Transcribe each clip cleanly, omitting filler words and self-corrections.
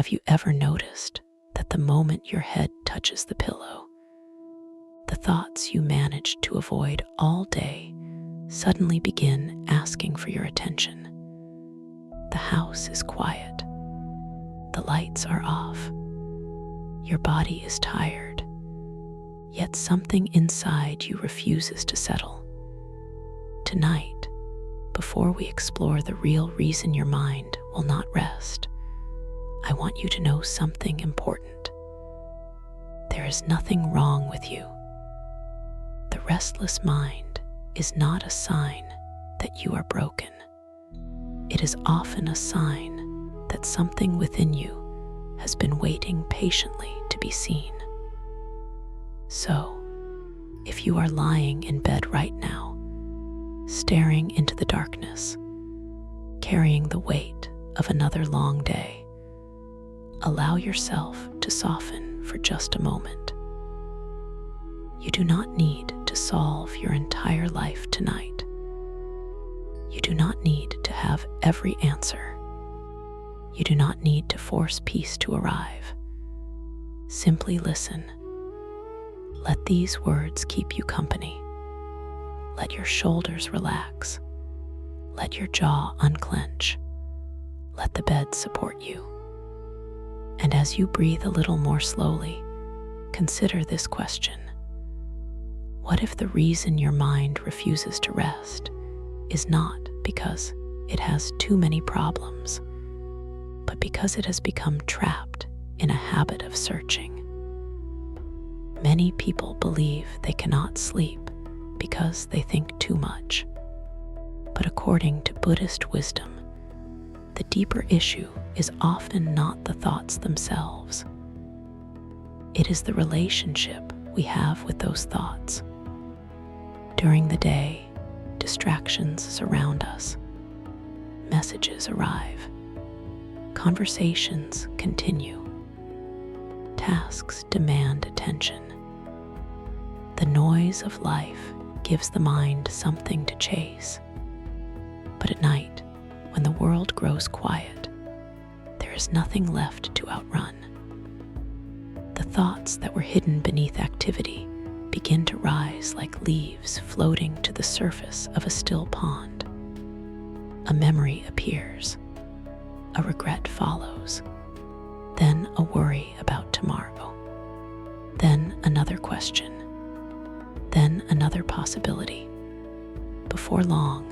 Have you ever noticed that the moment your head touches the pillow, the thoughts you managed to avoid all day suddenly begin asking for your attention? The house is quiet. The lights are off. Your body is tired. Yet something inside you refuses to settle. Tonight, before we explore the real reason your mind will not rest, I want you to know something important. There is nothing wrong with you. The restless mind is not a sign that you are broken. It is often a sign that something within you has been waiting patiently to be seen. So, if you are lying in bed right now, staring into the darkness, carrying the weight of another long day, allow yourself to soften for just a moment. You do not need to solve your entire life tonight. You do not need to have every answer. You do not need to force peace to arrive. Simply listen. Let these words keep you company. Let your shoulders relax. Let your jaw unclench. Let the bed support you. And as you breathe a little more slowly, consider this question. What if the reason your mind refuses to rest is not because it has too many problems, but because it has become trapped in a habit of searching? Many people believe they cannot sleep because they think too much. But according to Buddhist wisdom, the deeper issue is often not the thoughts themselves. It is the relationship we have with those thoughts. During the day, distractions surround us. Messages arrive. Conversations continue. Tasks demand attention. The noise of life gives the mind something to chase. But at night, when the world grows quiet, there is nothing left to outrun. The thoughts that were hidden beneath activity begin to rise like leaves floating to the surface of a still pond. A memory appears. A regret follows. Then a worry about tomorrow. Then another question. Then another possibility. Before long,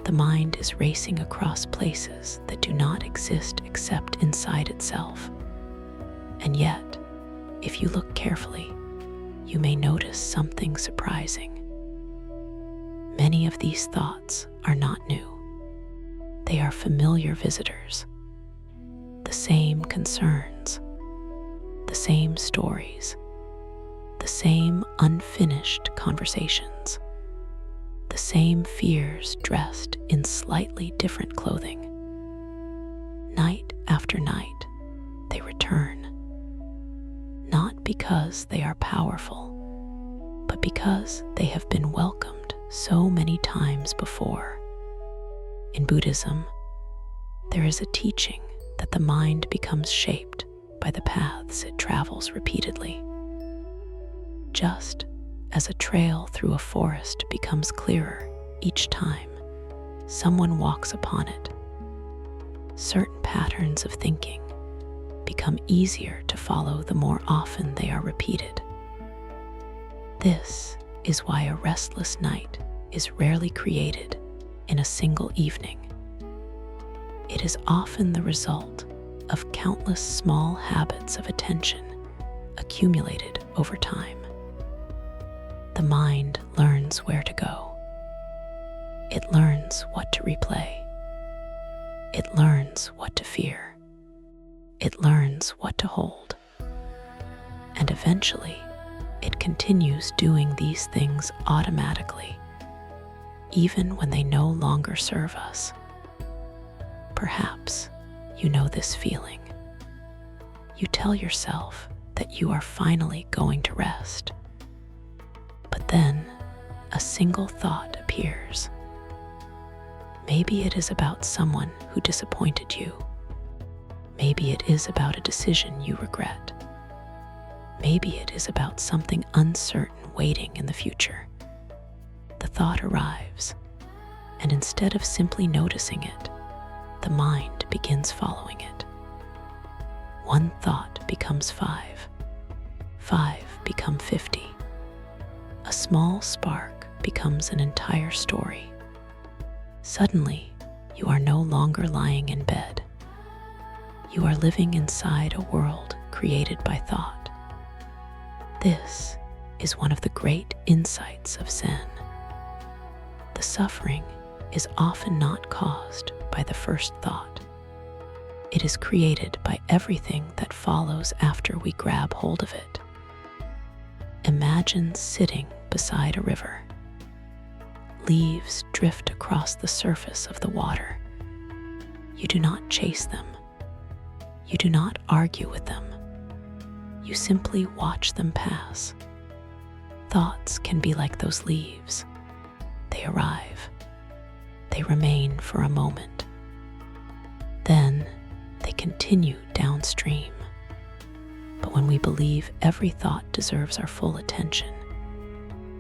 the mind is racing across places that do not exist except inside itself. And yet, if you look carefully, you may notice something surprising. Many of these thoughts are not new. They are familiar visitors. The same concerns, the same stories, the same unfinished conversations, the same fears dressed in slightly different clothing. Night after night, they return. Not because they are powerful, but because they have been welcomed so many times before. In Buddhism, there is a teaching that the mind becomes shaped by the paths it travels repeatedly. Just as a trail through a forest becomes clearer each time someone walks upon it, certain patterns of thinking become easier to follow the more often they are repeated. This is why a restless night is rarely created in a single evening. It is often the result of countless small habits of attention accumulated over time. The mind learns where to go. It learns what to replay. It learns what to fear. It learns what to hold. And eventually, it continues doing these things automatically, even when they no longer serve us. Perhaps you know this feeling. You tell yourself that you are finally going to rest. But then a single thought appears. Maybe it is about someone who disappointed you. Maybe it is about a decision you regret. Maybe it is about something uncertain waiting in the future. The thought arrives, and instead of simply noticing it, the mind begins following it. One thought becomes 5. 5 become 50. A small spark becomes an entire story. Suddenly, you are no longer lying in bed. You are living inside a world created by thought. This is one of the great insights of Zen. The suffering is often not caused by the first thought. It is created by everything that follows after we grab hold of it. Imagine sitting beside a river. Leaves drift across the surface of the water. You do not chase them. You do not argue with them. You simply watch them pass. Thoughts can be like those leaves. They arrive. They remain for a moment. Then they continue downstream. But when we believe every thought deserves our full attention,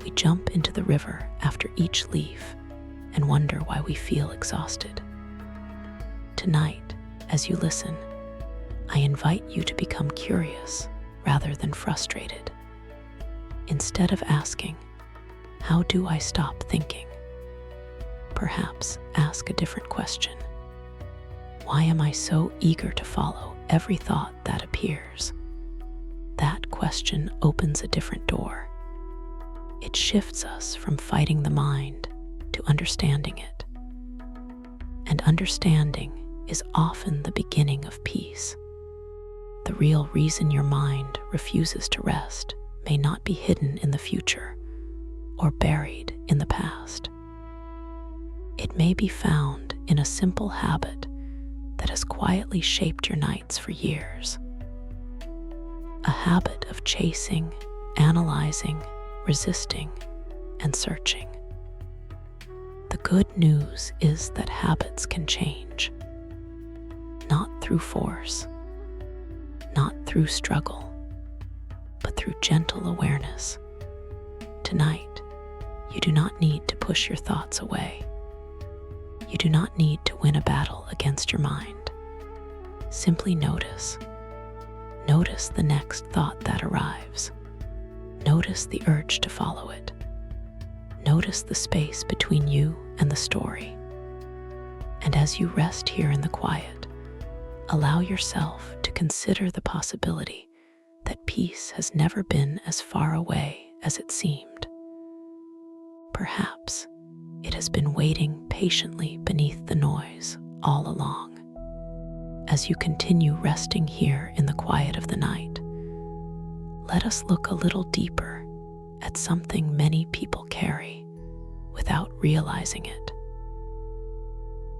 we jump into the river after each leaf and wonder why we feel exhausted. Tonight, as you listen, I invite you to become curious rather than frustrated. Instead of asking, "How do I stop thinking?" perhaps ask a different question. Why am I so eager to follow every thought that appears? That question opens a different door. It shifts us from fighting the mind to understanding it. And understanding is often the beginning of peace. The real reason your mind refuses to rest may not be hidden in the future or buried in the past. It may be found in a simple habit that has quietly shaped your nights for years. A habit of chasing, analyzing, resisting, and searching. The good news is that habits can change. Not through force, not through struggle, but through gentle awareness. Tonight, you do not need to push your thoughts away. You do not need to win a battle against your mind. Simply notice. Notice the next thought that arrives. Notice the urge to follow it. Notice the space between you and the story. And as you rest here in the quiet, allow yourself to consider the possibility that peace has never been as far away as it seemed. Perhaps it has been waiting patiently beneath the noise all along. As you continue resting here in the quiet of the night, let us look a little deeper at something many people carry without realizing it.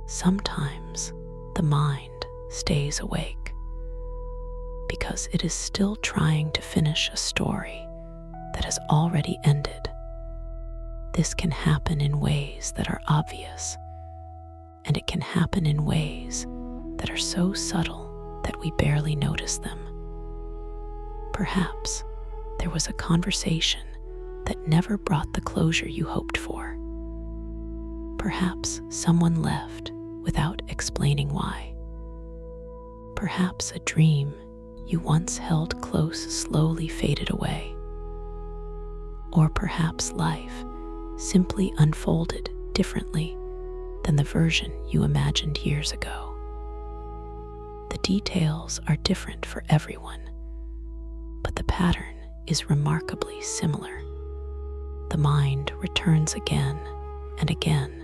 Sometimes the mind stays awake because it is still trying to finish a story that has already ended. This can happen in ways that are obvious, and it can happen in ways that are so subtle that we barely notice them. Perhaps there was a conversation that never brought the closure you hoped for. Perhaps someone left without explaining why. Perhaps a dream you once held close slowly faded away. Or perhaps life simply unfolded differently than the version you imagined years ago. The details are different for everyone, but the pattern is remarkably similar. The mind returns again and again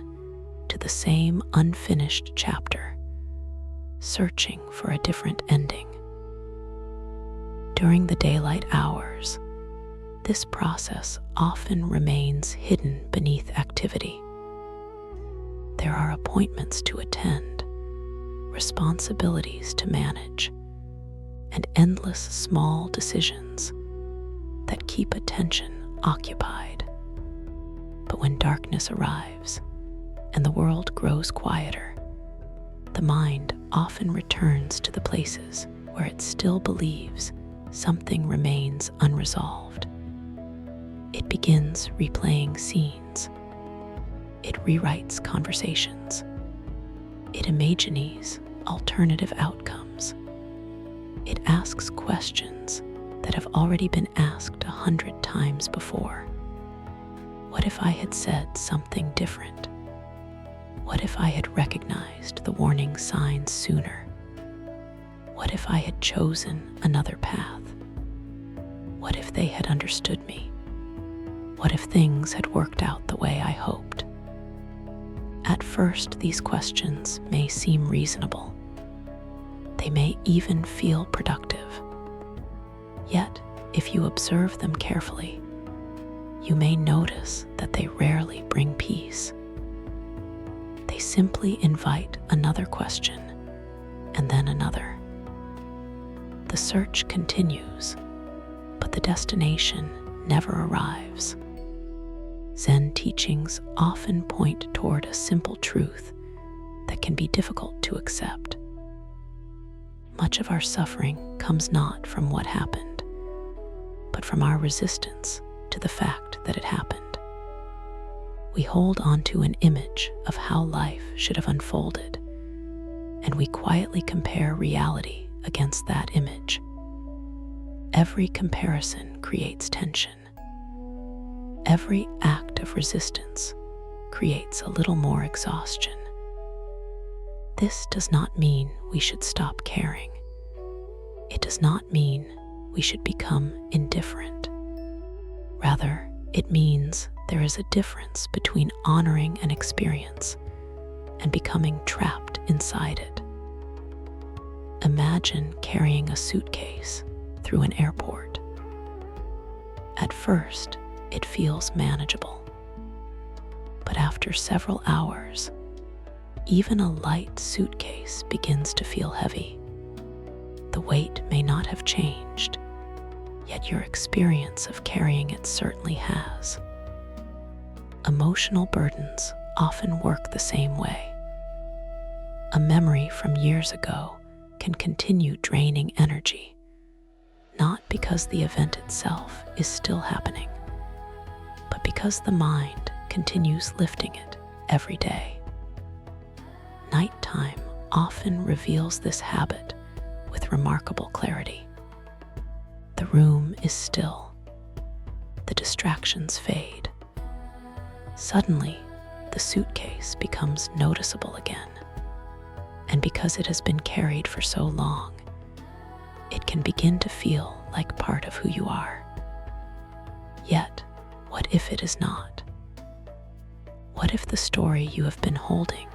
to the same unfinished chapter, searching for a different ending. During the daylight hours, this process often remains hidden beneath activity. There are appointments to attend, responsibilities to manage, and endless small decisions that keep attention occupied. But when darkness arrives and the world grows quieter, the mind often returns to the places where it still believes something remains unresolved. It begins replaying scenes. It rewrites conversations. It imagines alternative outcomes. It asks questions that have already been asked 100 times before. What if I had said something different? What if I had recognized the warning signs sooner? What if I had chosen another path? What if they had understood me? What if things had worked out the way I hoped? At first, these questions may seem reasonable. They may even feel productive. Yet, if you observe them carefully, you may notice that they rarely bring peace. They simply invite another question, and then another. The search continues, but the destination never arrives. Zen teachings often point toward a simple truth that can be difficult to accept. Much of our suffering comes not from what happened, but from our resistance to the fact that it happened. We hold on to an image of how life should have unfolded, and we quietly compare reality against that image. Every comparison creates tension. Every act of resistance creates a little more exhaustion. This does not mean we should stop caring. It does not mean we should become indifferent. Rather, it means there is a difference between honoring an experience and becoming trapped inside it. Imagine carrying a suitcase through an airport. At first, it feels manageable. But after several hours, even a light suitcase begins to feel heavy. The weight may not have changed, yet your experience of carrying it certainly has. Emotional burdens often work the same way. A memory from years ago can continue draining energy, not because the event itself is still happening, but because the mind continues lifting it every day. Nighttime often reveals this habit with remarkable clarity. The room is still. The distractions fade. Suddenly, the suitcase becomes noticeable again. And because it has been carried for so long, it can begin to feel like part of who you are. Yet, what if it is not? What if the story you have been holding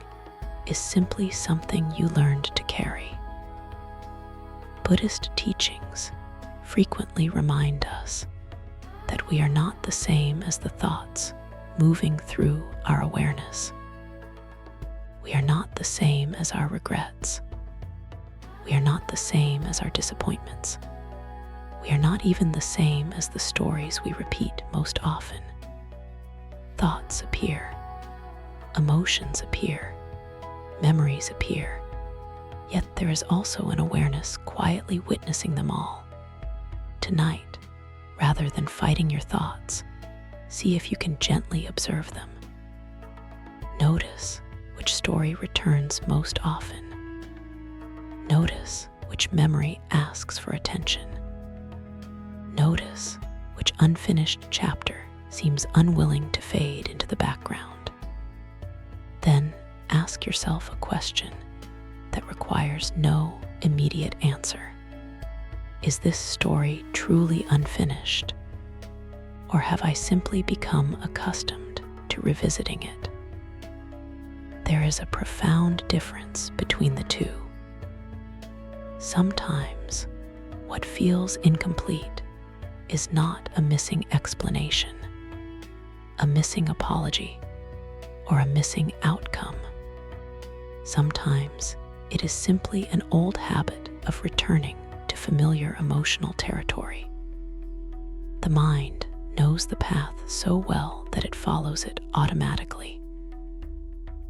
is simply something you learned to carry? Buddhist teachings frequently remind us that we are not the same as the thoughts moving through our awareness. We are not the same as our regrets. We are not the same as our disappointments. We are not even the same as the stories we repeat most often. Thoughts appear. Emotions appear. Memories appear. Yet there is also an awareness quietly witnessing them all. Tonight, rather than fighting your thoughts, see if you can gently observe them. Notice which story returns most often. Notice which memory asks for attention. Notice which unfinished chapter seems unwilling to fade into the background. Then ask yourself a question that requires no immediate answer. Is this story truly unfinished? Or have I simply become accustomed to revisiting it? There is a profound difference between the two. Sometimes, what feels incomplete is not a missing explanation, a missing apology, or a missing outcome. Sometimes, it is simply an old habit of returning to familiar emotional territory. The mind knows the path so well that it follows it automatically.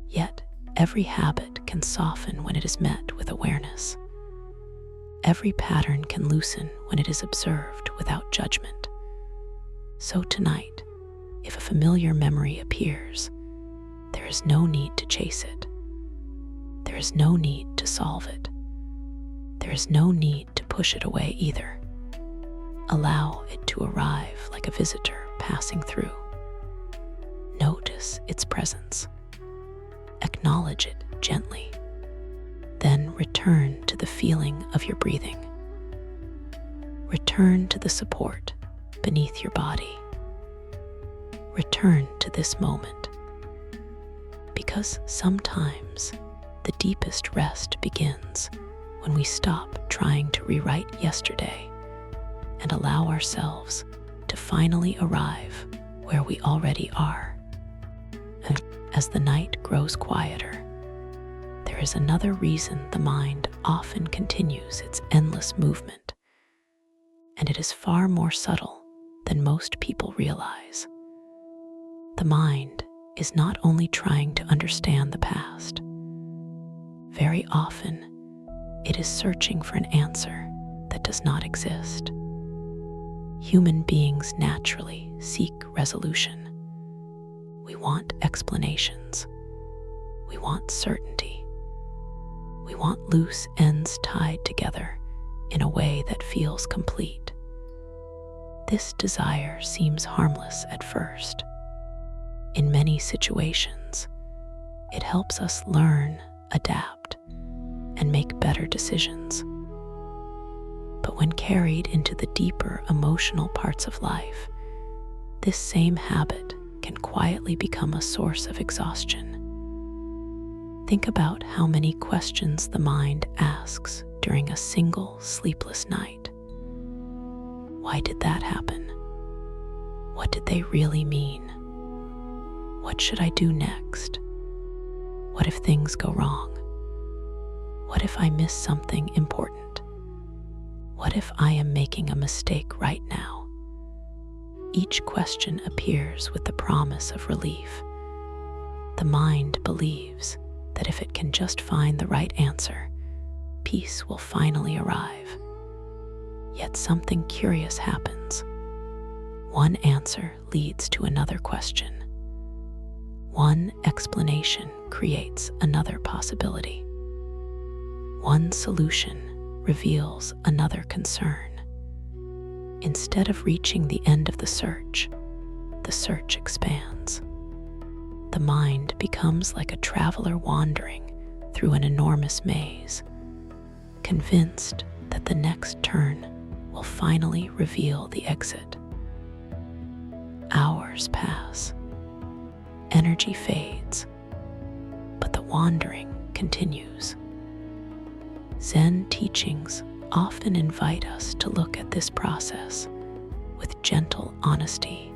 Yet, Every habit can soften when it is met with awareness. Every pattern can loosen when it is observed without judgment. So tonight, if a familiar memory appears, there is no need to chase it. There is no need to solve it. There is no need to push it away either. Allow it to arrive like a visitor passing through. Notice its presence. Acknowledge it gently. Then return to the feeling of your breathing. Return to the support beneath your body. Return to this moment. Because sometimes the deepest rest begins when we stop trying to rewrite yesterday and allow ourselves to finally arrive where we already are. And as the night grows quieter, there is another reason the mind often continues its endless movement, and it is far more subtle than most people realize. The mind is not only trying to understand the past. Very often, it is searching for an answer that does not exist. Human beings naturally seek resolution. We want explanations. We want certainty. We want loose ends tied together in a way that feels complete. This desire seems harmless at first. In many situations, it helps us learn, adapt, and make better decisions. But when carried into the deeper emotional parts of life, this same habit can quietly become a source of exhaustion. Think about how many questions the mind asks during a single sleepless night. Why did that happen? What did they really mean? What should I do next? What if things go wrong? What if I miss something important? What if I am making a mistake right now? Each question appears with the promise of relief. The mind believes that if it can just find the right answer, peace will finally arrive. Yet something curious happens. One answer leads to another question. One explanation creates another possibility. One solution reveals another concern. Instead of reaching the end of the search expands. The mind becomes like a traveler wandering through an enormous maze, convinced that the next turn will finally reveal the exit. Hours pass. Energy fades, but the wandering continues. Zen teachings often invite us to look at this process with gentle honesty.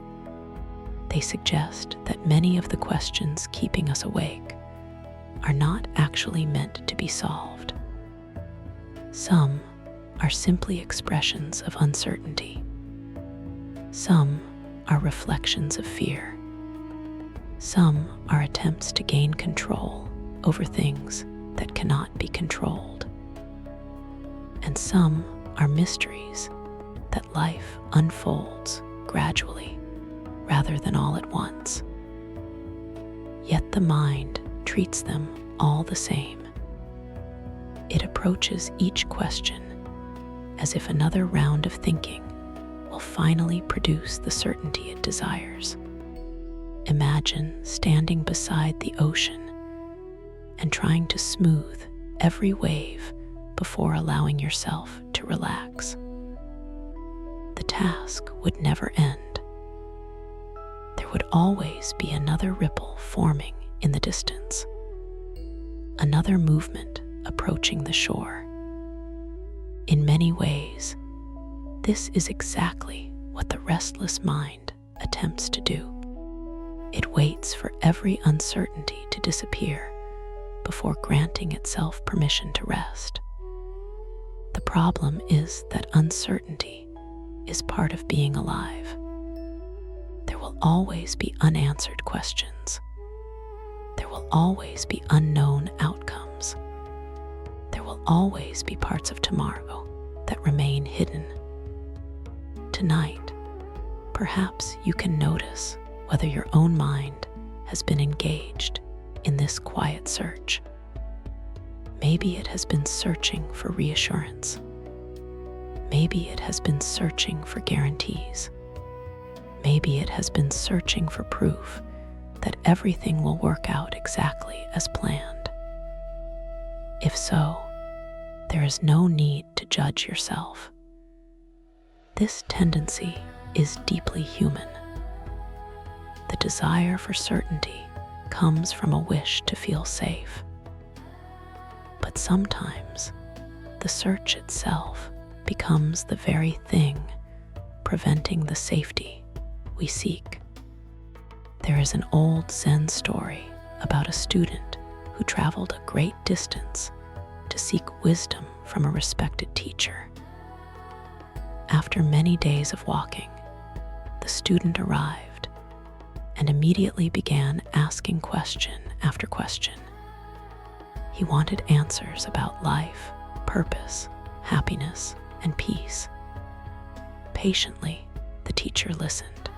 They suggest that many of the questions keeping us awake are not actually meant to be solved. Some are simply expressions of uncertainty. Some are reflections of fear. Some are attempts to gain control over things that cannot be controlled. And some are mysteries that life unfolds gradually rather than all at once. Yet the mind treats them all the same. It approaches each question as if another round of thinking will finally produce the certainty it desires. Imagine standing beside the ocean and trying to smooth every wave before allowing yourself to relax. The task would never end. There would always be another ripple forming in the distance, another movement approaching the shore. In many ways, this is exactly what the restless mind attempts to do. It waits for every uncertainty to disappear before granting itself permission to rest. The problem is that uncertainty is part of being alive. There will always be unanswered questions. There will always be unknown outcomes. There will always be parts of tomorrow that remain hidden. Tonight, perhaps you can notice whether your own mind has been engaged in this quiet search. Maybe it has been searching for reassurance. Maybe it has been searching for guarantees. Maybe it has been searching for proof that everything will work out exactly as planned. If so, there is no need to judge yourself. This tendency is deeply human. The desire for certainty comes from a wish to feel safe. But sometimes, the search itself becomes the very thing preventing the safety we seek. There is an old Zen story about a student who traveled a great distance to seek wisdom from a respected teacher. After many days of walking, the student arrived and immediately began asking question after question. He wanted answers about life, purpose, happiness, and peace. Patiently, the teacher listened.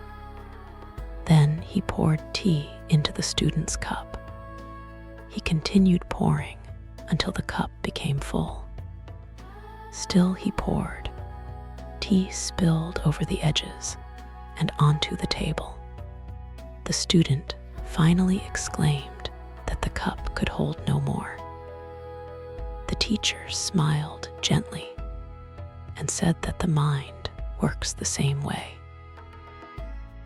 Then he poured tea into the student's cup. He continued pouring until the cup became full. Still he poured. Tea spilled over the edges and onto the table. The student finally exclaimed that the cup could hold no more. The teacher smiled gently and said that the mind works the same way.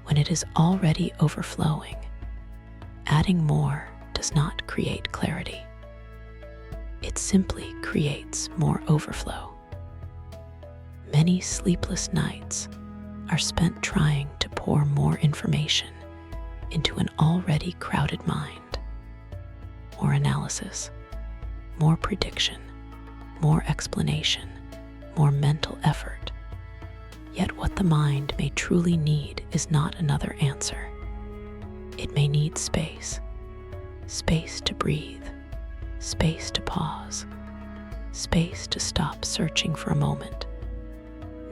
When it is already overflowing, adding more does not create clarity. It simply creates more overflow. Many sleepless nights are spent trying to pour more information into an already crowded mind. More analysis, more prediction, more explanation, more mental effort. Yet what the mind may truly need is not another answer. It may need space. Space to breathe. Space to pause. Space to stop searching for a moment.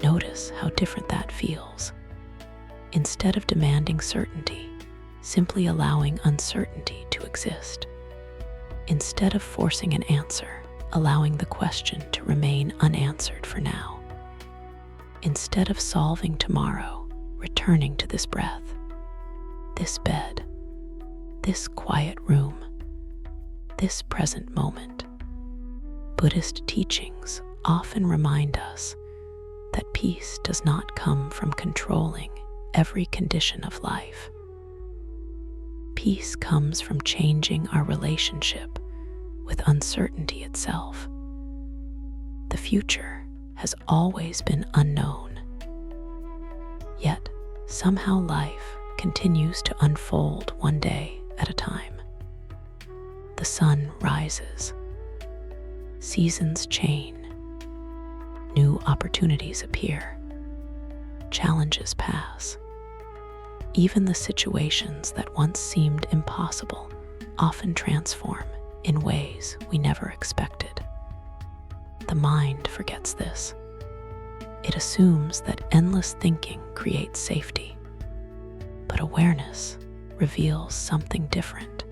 Notice how different that feels. Instead of demanding certainty, simply allowing uncertainty to exist. Instead of forcing an answer, allowing the question to remain unanswered for now. Instead of solving tomorrow, returning to this breath, this bed, this quiet room, this present moment. Buddhist teachings often remind us that peace does not come from controlling every condition of life. Peace comes from changing our relationship with uncertainty itself. The future has always been unknown. Yet, somehow life continues to unfold one day at a time. The sun rises. Seasons change. New opportunities appear. Challenges pass. Even the situations that once seemed impossible often transform in ways we never expected. The mind forgets this. It assumes that endless thinking creates safety. But awareness reveals something different.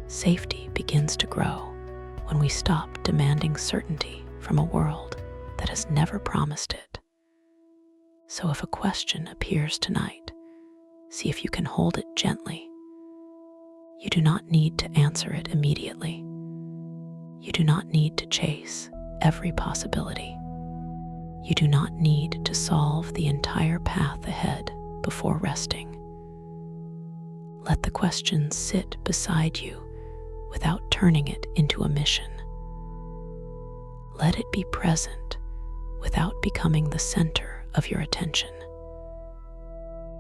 Safety begins to grow when we stop demanding certainty from a world that has never promised it. So if a question appears tonight, see if you can hold it gently. You do not need to answer it immediately. You do not need to chase every possibility. You do not need to solve the entire path ahead before resting. Let the question sit beside you without turning it into a mission. Let it be present without becoming the center of your attention.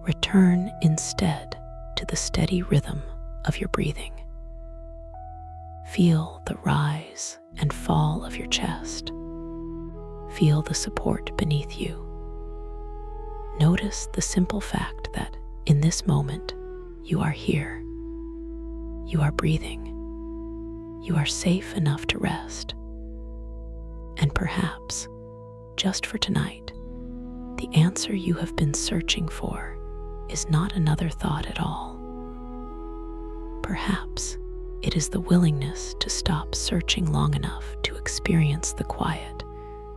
Return instead to the steady rhythm of your breathing. Feel the rise and fall of your chest. Feel the support beneath you. Notice the simple fact that in this moment you are here. You are breathing. You are safe enough to rest. And perhaps, just for tonight, the answer you have been searching for is not another thought at all. Perhaps it is the willingness to stop searching long enough to experience the quiet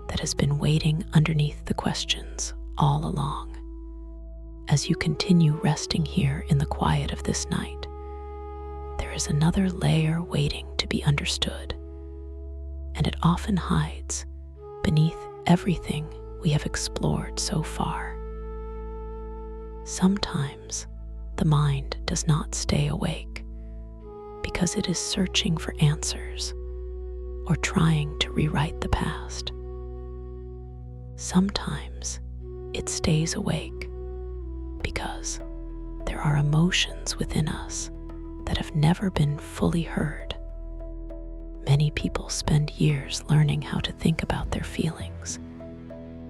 that has been waiting underneath the questions all along. As you continue resting here in the quiet of this night, there is another layer waiting to be understood, and it often hides beneath everything we have explored so far. Sometimes the mind does not stay awake because it is searching for answers or trying to rewrite the past. Sometimes it stays awake because there are emotions within us that have never been fully heard. Many people spend years learning how to think about their feelings,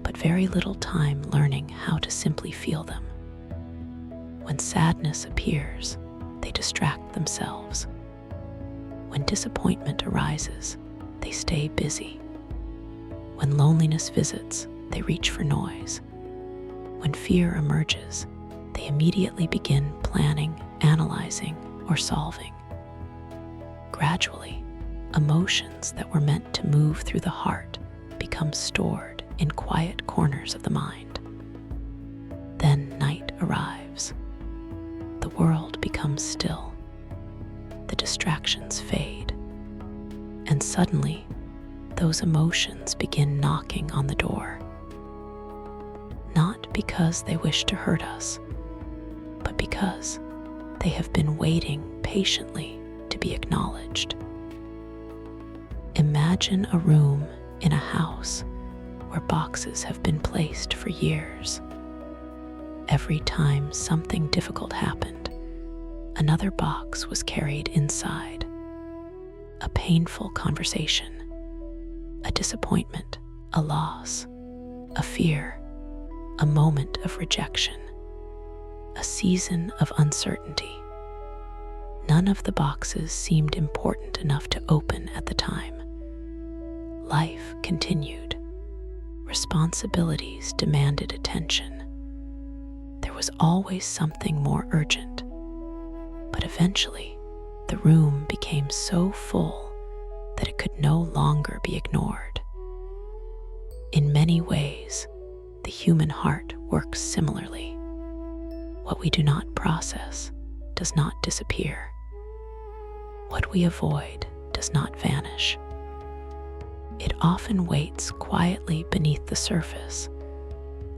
but very little time learning how to simply feel them. When sadness appears, they distract themselves. When disappointment arises, they stay busy. When loneliness visits, they reach for noise. When fear emerges, they immediately begin planning, analyzing, or solving. Gradually, emotions that were meant to move through the heart become stored in quiet corners of the mind. Then night arrives. The world becomes still. The distractions fade. And suddenly, those emotions begin knocking on the door. Not because they wish to hurt us, but because they have been waiting patiently to be acknowledged. Imagine a room in a house where boxes have been placed for years. Every time something difficult happened, another box was carried inside. A painful conversation, a disappointment, a loss, a fear, a moment of rejection, a season of uncertainty. None of the boxes seemed important enough to open at the time. Life continued. Responsibilities demanded attention. There was always something more urgent. But eventually, the room became so full that it could no longer be ignored. In many ways, the human heart works similarly. What we do not process does not disappear. What we avoid does not vanish. It often waits quietly beneath the surface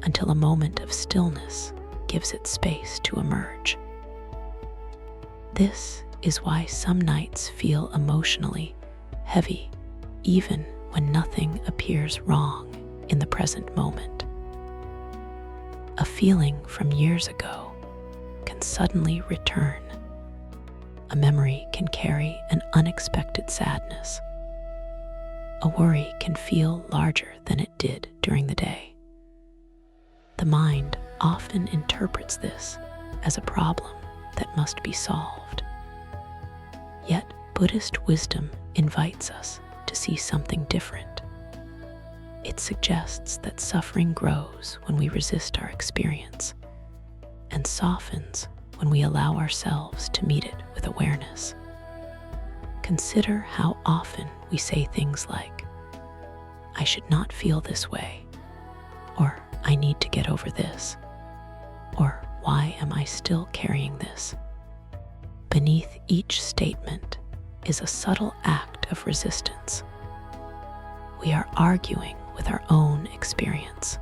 until a moment of stillness gives it space to emerge. This is why some nights feel emotionally heavy, even when nothing appears wrong in the present moment. A feeling from years ago can suddenly return. A memory can carry an unexpected sadness. A worry can feel larger than it did during the day. The mind often interprets this as a problem that must be solved. Yet Buddhist wisdom invites us to see something different. It suggests that suffering grows when we resist our experience and softens when we allow ourselves to meet it with awareness. Consider how often we say things like, "I should not feel this way," or "I need to get over this," or "Why am I still carrying this?" Beneath each statement is a subtle act of resistance. We are arguing with our own experience.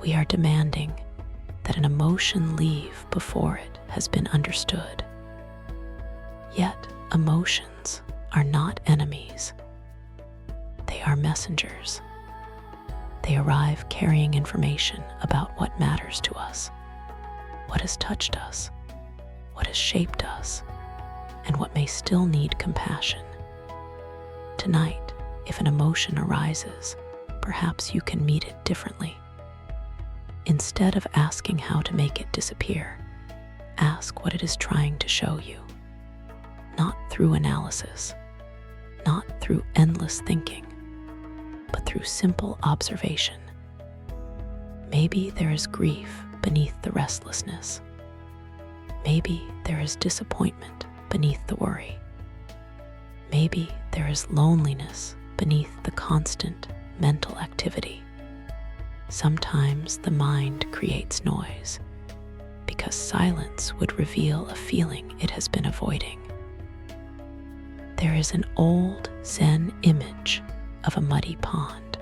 We are demanding that an emotion leave before it has been understood. Yet, emotions are not enemies. They are messengers. They arrive carrying information about what matters to us, what has touched us, what has shaped us, and what may still need compassion. Tonight, if an emotion arises, perhaps you can meet it differently. Instead of asking how to make it disappear, ask what it is trying to show you. not through analysis, not through endless thinking, but through simple observation. Maybe there is grief beneath the restlessness. Maybe there is disappointment beneath the worry. Maybe there is loneliness beneath the constant mental activity. Sometimes the mind creates noise because silence would reveal a feeling it has been avoiding. There is an old Zen image of a muddy pond.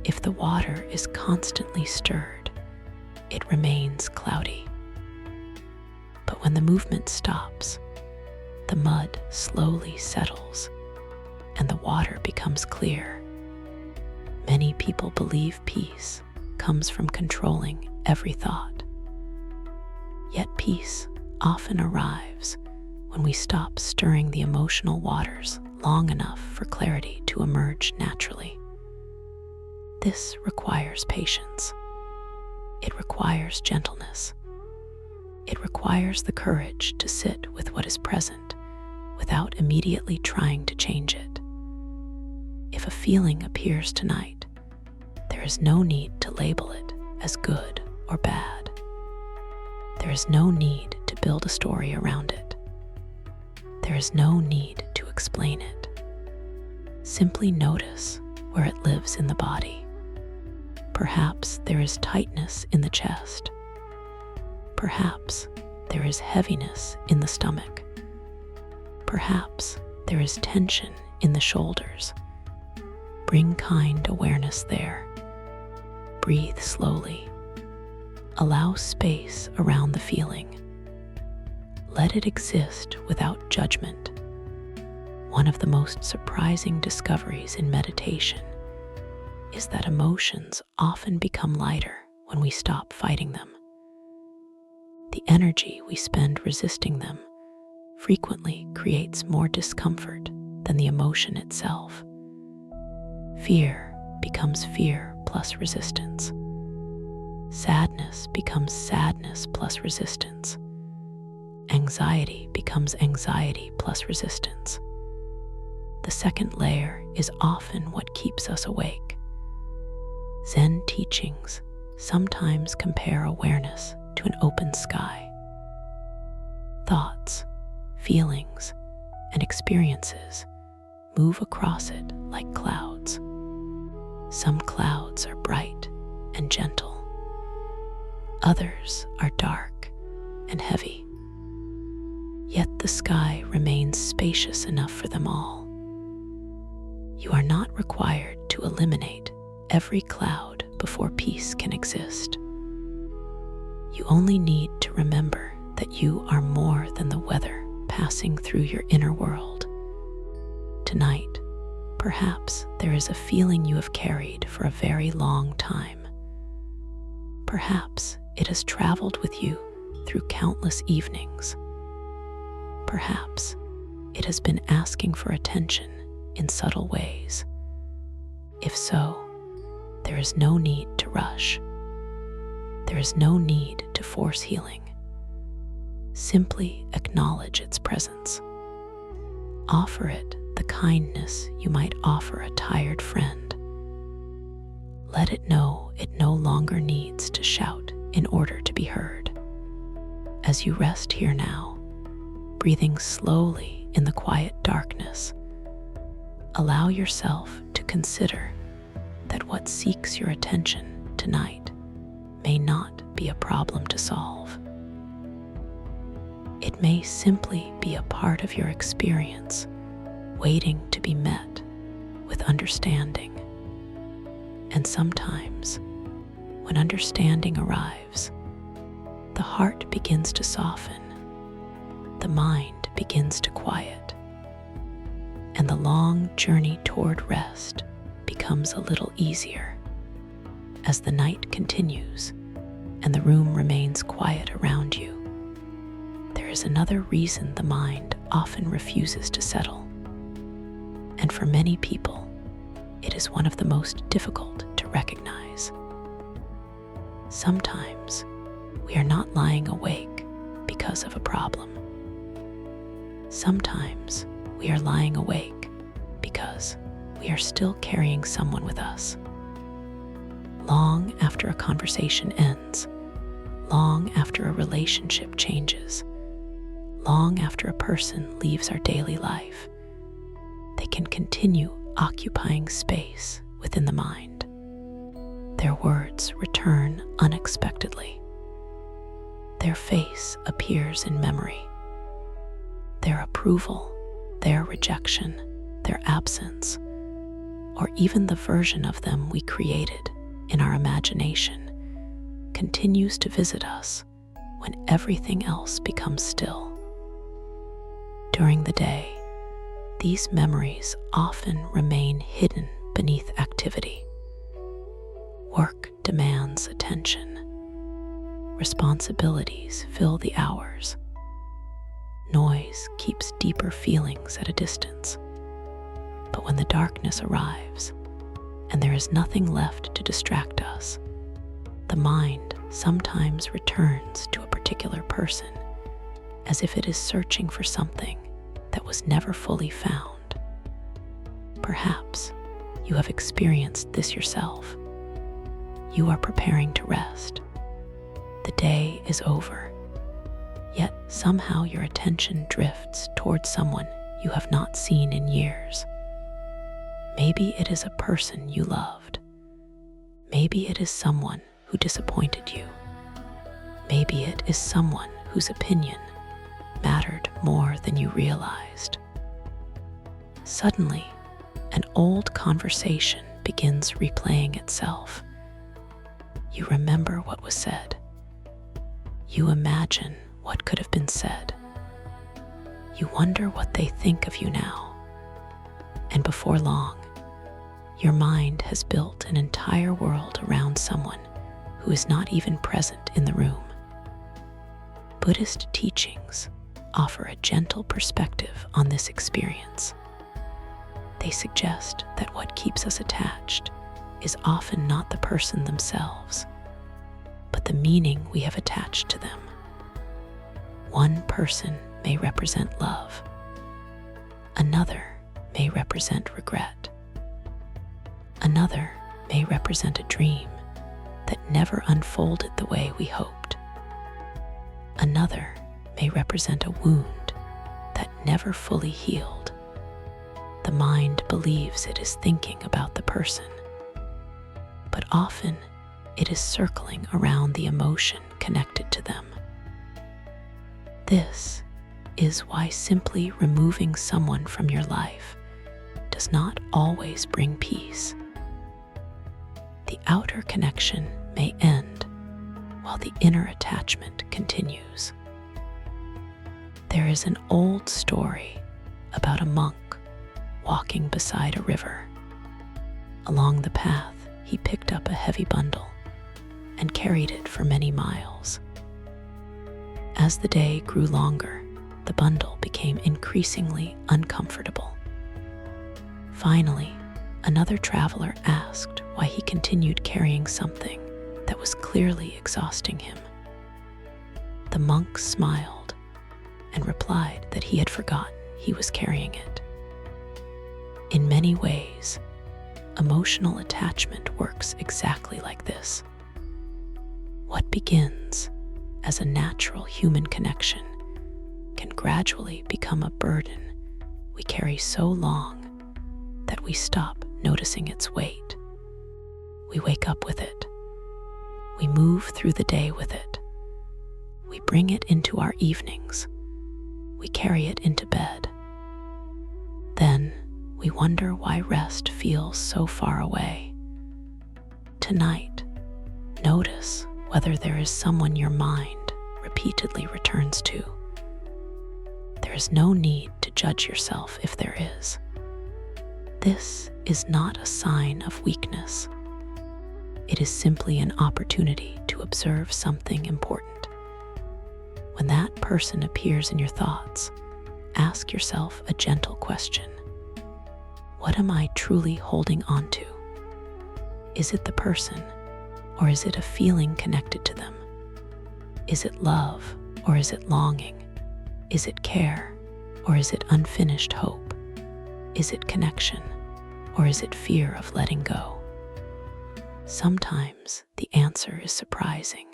If the water is constantly stirred, it remains cloudy. But when the movement stops, the mud slowly settles and the water becomes clear. Many people believe peace comes from controlling every thought. Yet peace often arrives when we stop stirring the emotional waters long enough for clarity to emerge naturally. This requires patience. It requires gentleness. It requires the courage to sit with what is present without immediately trying to change it. If a feeling appears tonight, there is no need to label it as good or bad. There is no need to build a story around it. There is no need to explain it. Simply notice where it lives in the body. Perhaps there is tightness in the chest. Perhaps there is heaviness in the stomach. Perhaps there is tension in the shoulders. Bring kind awareness there. Breathe slowly. Allow space around the feeling. Let it exist without judgment. One of the most surprising discoveries in meditation is that emotions often become lighter when we stop fighting them. The energy we spend resisting them frequently creates more discomfort than the emotion itself. Fear becomes fear plus resistance. Sadness becomes sadness plus resistance. Anxiety becomes anxiety plus resistance. The second layer is often what keeps us awake. Zen teachings sometimes compare awareness to an open sky. Thoughts, feelings, and experiences move across it like clouds. Some clouds are bright and gentle. Others are dark and heavy. Yet the sky remains spacious enough for them all. You are not required to eliminate every cloud before peace can exist. You only need to remember that you are more than the weather passing through your inner world. Tonight, perhaps there is a feeling you have carried for a very long time. Perhaps it has traveled with you through countless evenings. Perhaps it has been asking for attention in subtle ways. If so, there is no need to rush. There is no need to force healing. Simply acknowledge its presence. Offer it the kindness you might offer a tired friend. Let it know it no longer needs to shout in order to be heard. As you rest here now, breathing slowly in the quiet darkness, allow yourself to consider that what seeks your attention tonight may not be a problem to solve. It may simply be a part of your experience, waiting to be met with understanding. And sometimes, when understanding arrives, the heart begins to soften, the mind begins to quiet, and the long journey toward rest becomes a little easier. As the night continues and the room remains quiet around you, there is another reason the mind often refuses to settle. And for many people, it is one of the most difficult to recognize. Sometimes we are not lying awake because of a problem. Sometimes we are lying awake because we are still carrying someone with us. Long after a conversation ends, long after a relationship changes, long after a person leaves our daily life, they can continue occupying space within the mind. Their words return unexpectedly. Their face appears in memory. Their approval, their rejection, their absence, or even the version of them we created in our imagination continues to visit us when everything else becomes still. During the day, these memories often remain hidden beneath activity. Work demands attention. Responsibilities fill the hours. Noise keeps deeper feelings at a distance. But when the darkness arrives and there is nothing left to distract us, the mind sometimes returns to a particular person as if it is searching for something that was never fully found. Perhaps you have experienced this yourself. You are preparing to rest. The day is over, yet somehow your attention drifts towards someone you have not seen in years. Maybe it is a person you loved. Maybe it is someone who disappointed you. Maybe it is someone whose opinion mattered more than you realized. Suddenly, an old conversation begins replaying itself. You remember what was said. You imagine what could have been said. You wonder what they think of you now. And before long, your mind has built an entire world around someone who is not even present in the room. Buddhist teachings offer a gentle perspective on this experience. They suggest that what keeps us attached is often not the person themselves, but the meaning we have attached to them. One person may represent love. Another may represent regret. Another may represent a dream that never unfolded the way we hoped. Another may represent a wound that never fully healed. The mind believes it is thinking about the person, but often it is circling around the emotion connected to them. This is why simply removing someone from your life does not always bring peace. The outer connection may end while the inner attachment continues. There is an old story about a monk walking beside a river. Along the path, he picked up a heavy bundle and carried it for many miles. As the day grew longer, the bundle became increasingly uncomfortable. Finally, another traveler asked why he continued carrying something that was clearly exhausting him. The monk smiled and replied that he had forgotten he was carrying it. In many ways, emotional attachment works exactly like this. What begins as a natural human connection can gradually become a burden we carry so long that we stop noticing its weight. We wake up with it. We move through the day with it. We bring it into our evenings. We carry it into bed. Then we wonder why rest feels so far away. Tonight, notice whether there is someone your mind repeatedly returns to. There is no need to judge yourself if there is. This is not a sign of weakness. It is simply an opportunity to observe something important. When that person appears in your thoughts, ask yourself a gentle question. What am I truly holding on to? Is it the person, or is it a feeling connected to them? Is it love, or is it longing? Is it care, Or is it unfinished hope? Is it connection? Or is it fear of letting go? Sometimes the answer is surprising.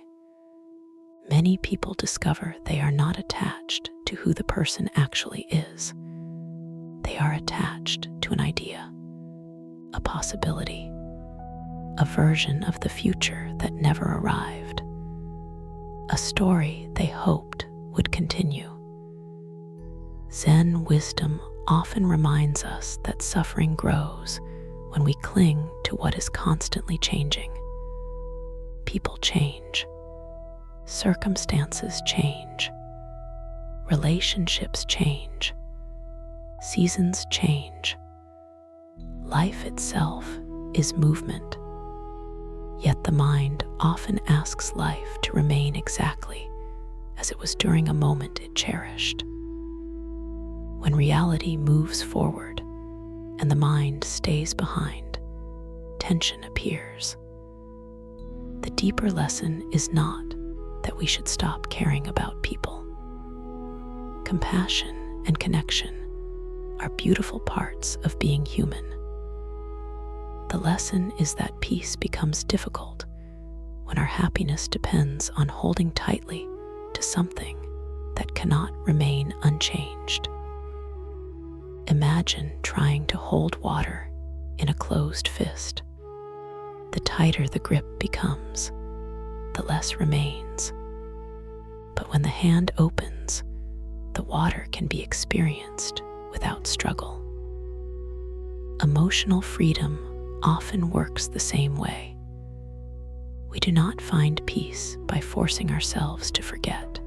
Many people discover they are not attached to who the person actually is. They are attached to an idea, a possibility, a version of the future that never arrived, a story they hoped would continue. Zen wisdom often reminds us that suffering grows when we cling to what is constantly changing. People change. Circumstances change. Relationships change. Seasons change. Life itself is movement. Yet the mind often asks life to remain exactly as it was during a moment it cherished. When reality moves forward and the mind stays behind, tension appears. The deeper lesson is not that we should stop caring about people. Compassion and connection are beautiful parts of being human. The lesson is that peace becomes difficult when our happiness depends on holding tightly to something that cannot remain unchanged. Imagine trying to hold water in a closed fist. The tighter the grip becomes, the less remains. But when the hand opens, the water can be experienced without struggle. Emotional freedom often works the same way. We do not find peace by forcing ourselves to forget.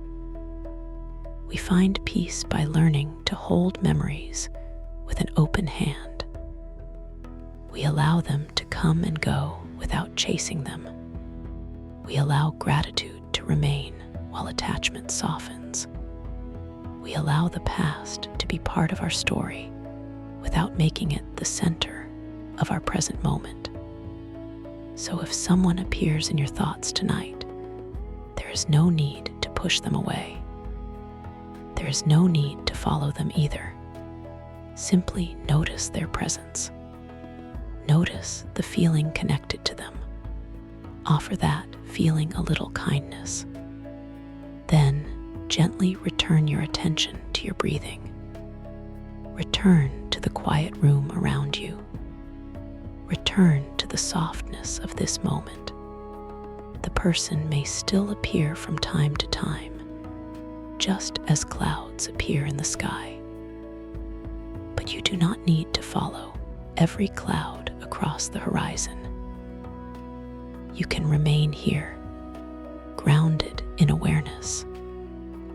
We find peace by learning to hold memories with an open hand. We allow them to come and go without chasing them. We allow gratitude to remain while attachment softens. We allow the past to be part of our story without making it the center of our present moment. So if someone appears in your thoughts tonight, there is no need to push them away. There is no need to follow them either. Simply notice their presence. Notice the feeling connected to them. Offer that feeling a little kindness. Then gently return your attention to your breathing. Return to the quiet room around you. Return to the softness of this moment. The person may still appear from time to time, just as clouds appear in the sky. But you do not need to follow every cloud across the horizon. You can remain here, grounded in awareness,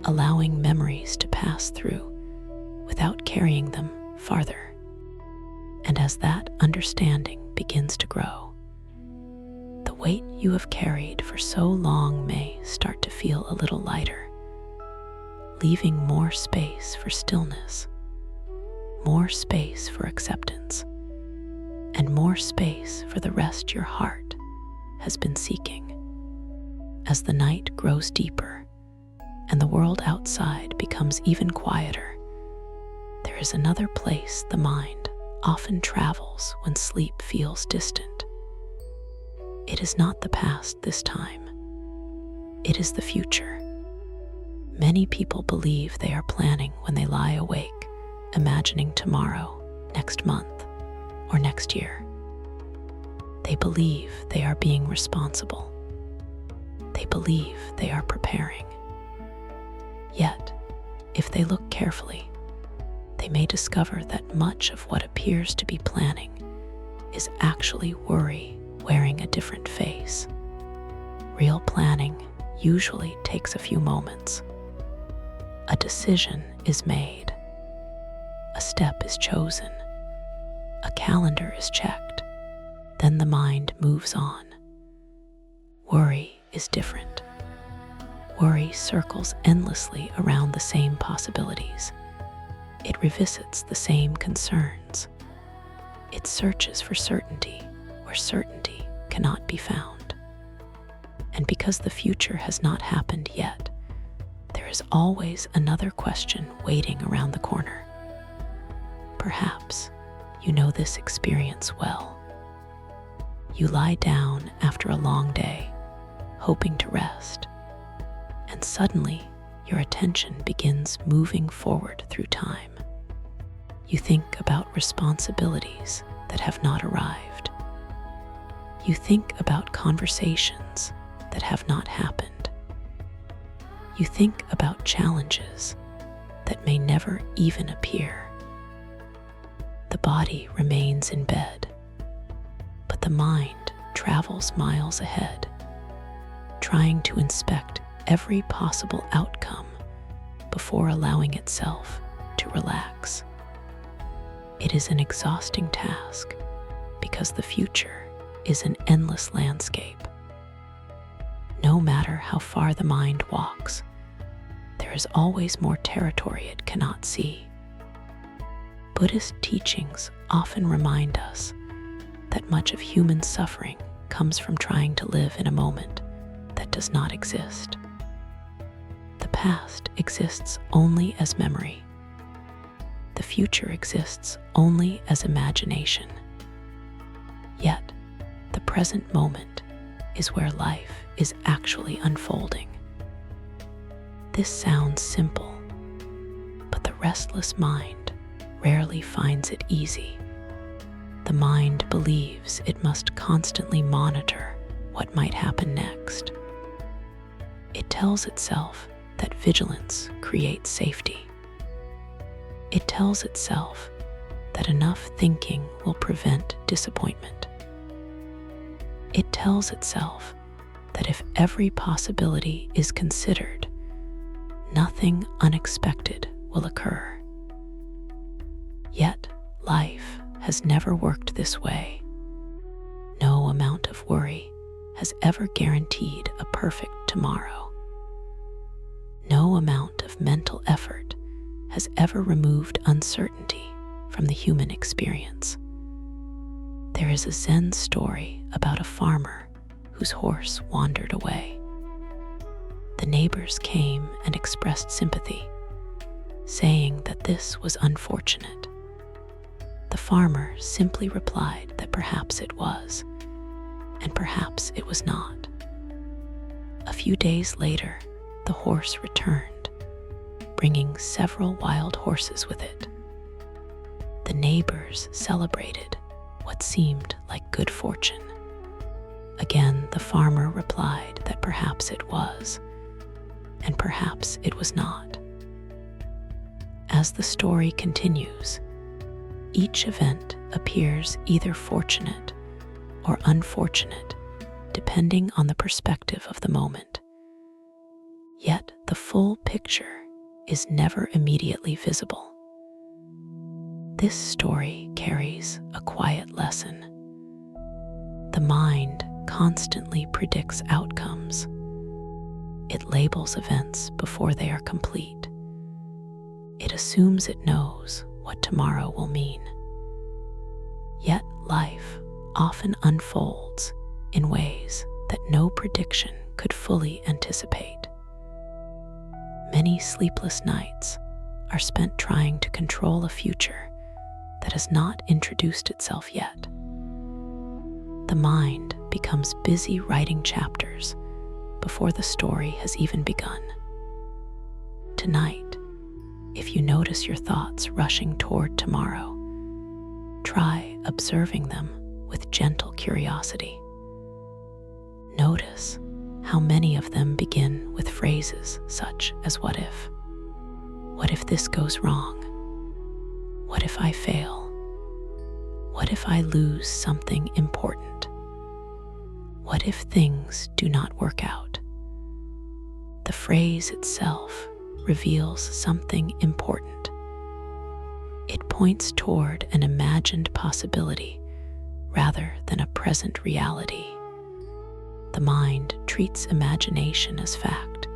allowing memories to pass through without carrying them farther. And as that understanding begins to grow, the weight you have carried for so long may start to feel a little lighter, leaving more space for stillness, more space for acceptance, and more space for the rest your heart has been seeking. As the night grows deeper and the world outside becomes even quieter, there is another place the mind often travels when sleep feels distant. It is not the past this time. It is the future. Many people believe they are planning when they lie awake, imagining tomorrow, next month, or next year. They believe they are being responsible. They believe they are preparing. Yet, if they look carefully, they may discover that much of what appears to be planning is actually worry wearing a different face. Real planning usually takes a few moments. A decision is made. A step is chosen. A calendar is checked. Then the mind moves on. Worry is different. Worry circles endlessly around the same possibilities. It revisits the same concerns. It searches for certainty where certainty cannot be found. And because the future has not happened yet, there is is always another question waiting around the corner. Perhaps you know this experience well. You lie down after a long day, hoping to rest, and suddenly your attention begins moving forward through time. You think about responsibilities that have not arrived. You think about conversations that have not happened. You think about challenges that may never even appear. The body remains in bed, but the mind travels miles ahead, trying to inspect every possible outcome before allowing itself to relax. It is an exhausting task because the future is an endless landscape. No matter how far the mind walks, there is always more territory it cannot see. Buddhist teachings often remind us that much of human suffering comes from trying to live in a moment that does not exist. The past exists only as memory. The future exists only as imagination. Yet, the present moment is where life is actually unfolding. This sounds simple, but the restless mind rarely finds it easy. The mind believes it must constantly monitor what might happen next. It tells itself that vigilance creates safety. It tells itself that enough thinking will prevent disappointment. It tells itself that if every possibility is considered, nothing unexpected will occur. Yet, life has never worked this way. No amount of worry has ever guaranteed a perfect tomorrow. No amount of mental effort has ever removed uncertainty from the human experience. There is a Zen story about a farmer whose horse wandered away. The neighbors came and expressed sympathy, saying that this was unfortunate. The farmer simply replied that perhaps it was, and perhaps it was not. A few days later, the horse returned, bringing several wild horses with it. The neighbors celebrated what seemed like good fortune. Again, the farmer replied that perhaps it was, and perhaps it was not. As the story continues, each event appears either fortunate or unfortunate, depending on the perspective of the moment. Yet the full picture is never immediately visible. This story carries a quiet lesson. The mind constantly predicts outcomes. It labels events before they are complete. It assumes it knows what tomorrow will mean. Yet life often unfolds in ways that no prediction could fully anticipate. Many sleepless nights are spent trying to control a future that has not introduced itself yet. The mind becomes busy writing chapters before the story has even begun. Tonight, if you notice your thoughts rushing toward tomorrow, try observing them with gentle curiosity. Notice how many of them begin with phrases such as "what if?" "What if this goes wrong?" "What if I fail?" "What if I lose something important?" "What if things do not work out?" The phrase itself reveals something important. It points toward an imagined possibility rather than a present reality. The mind treats imagination as fact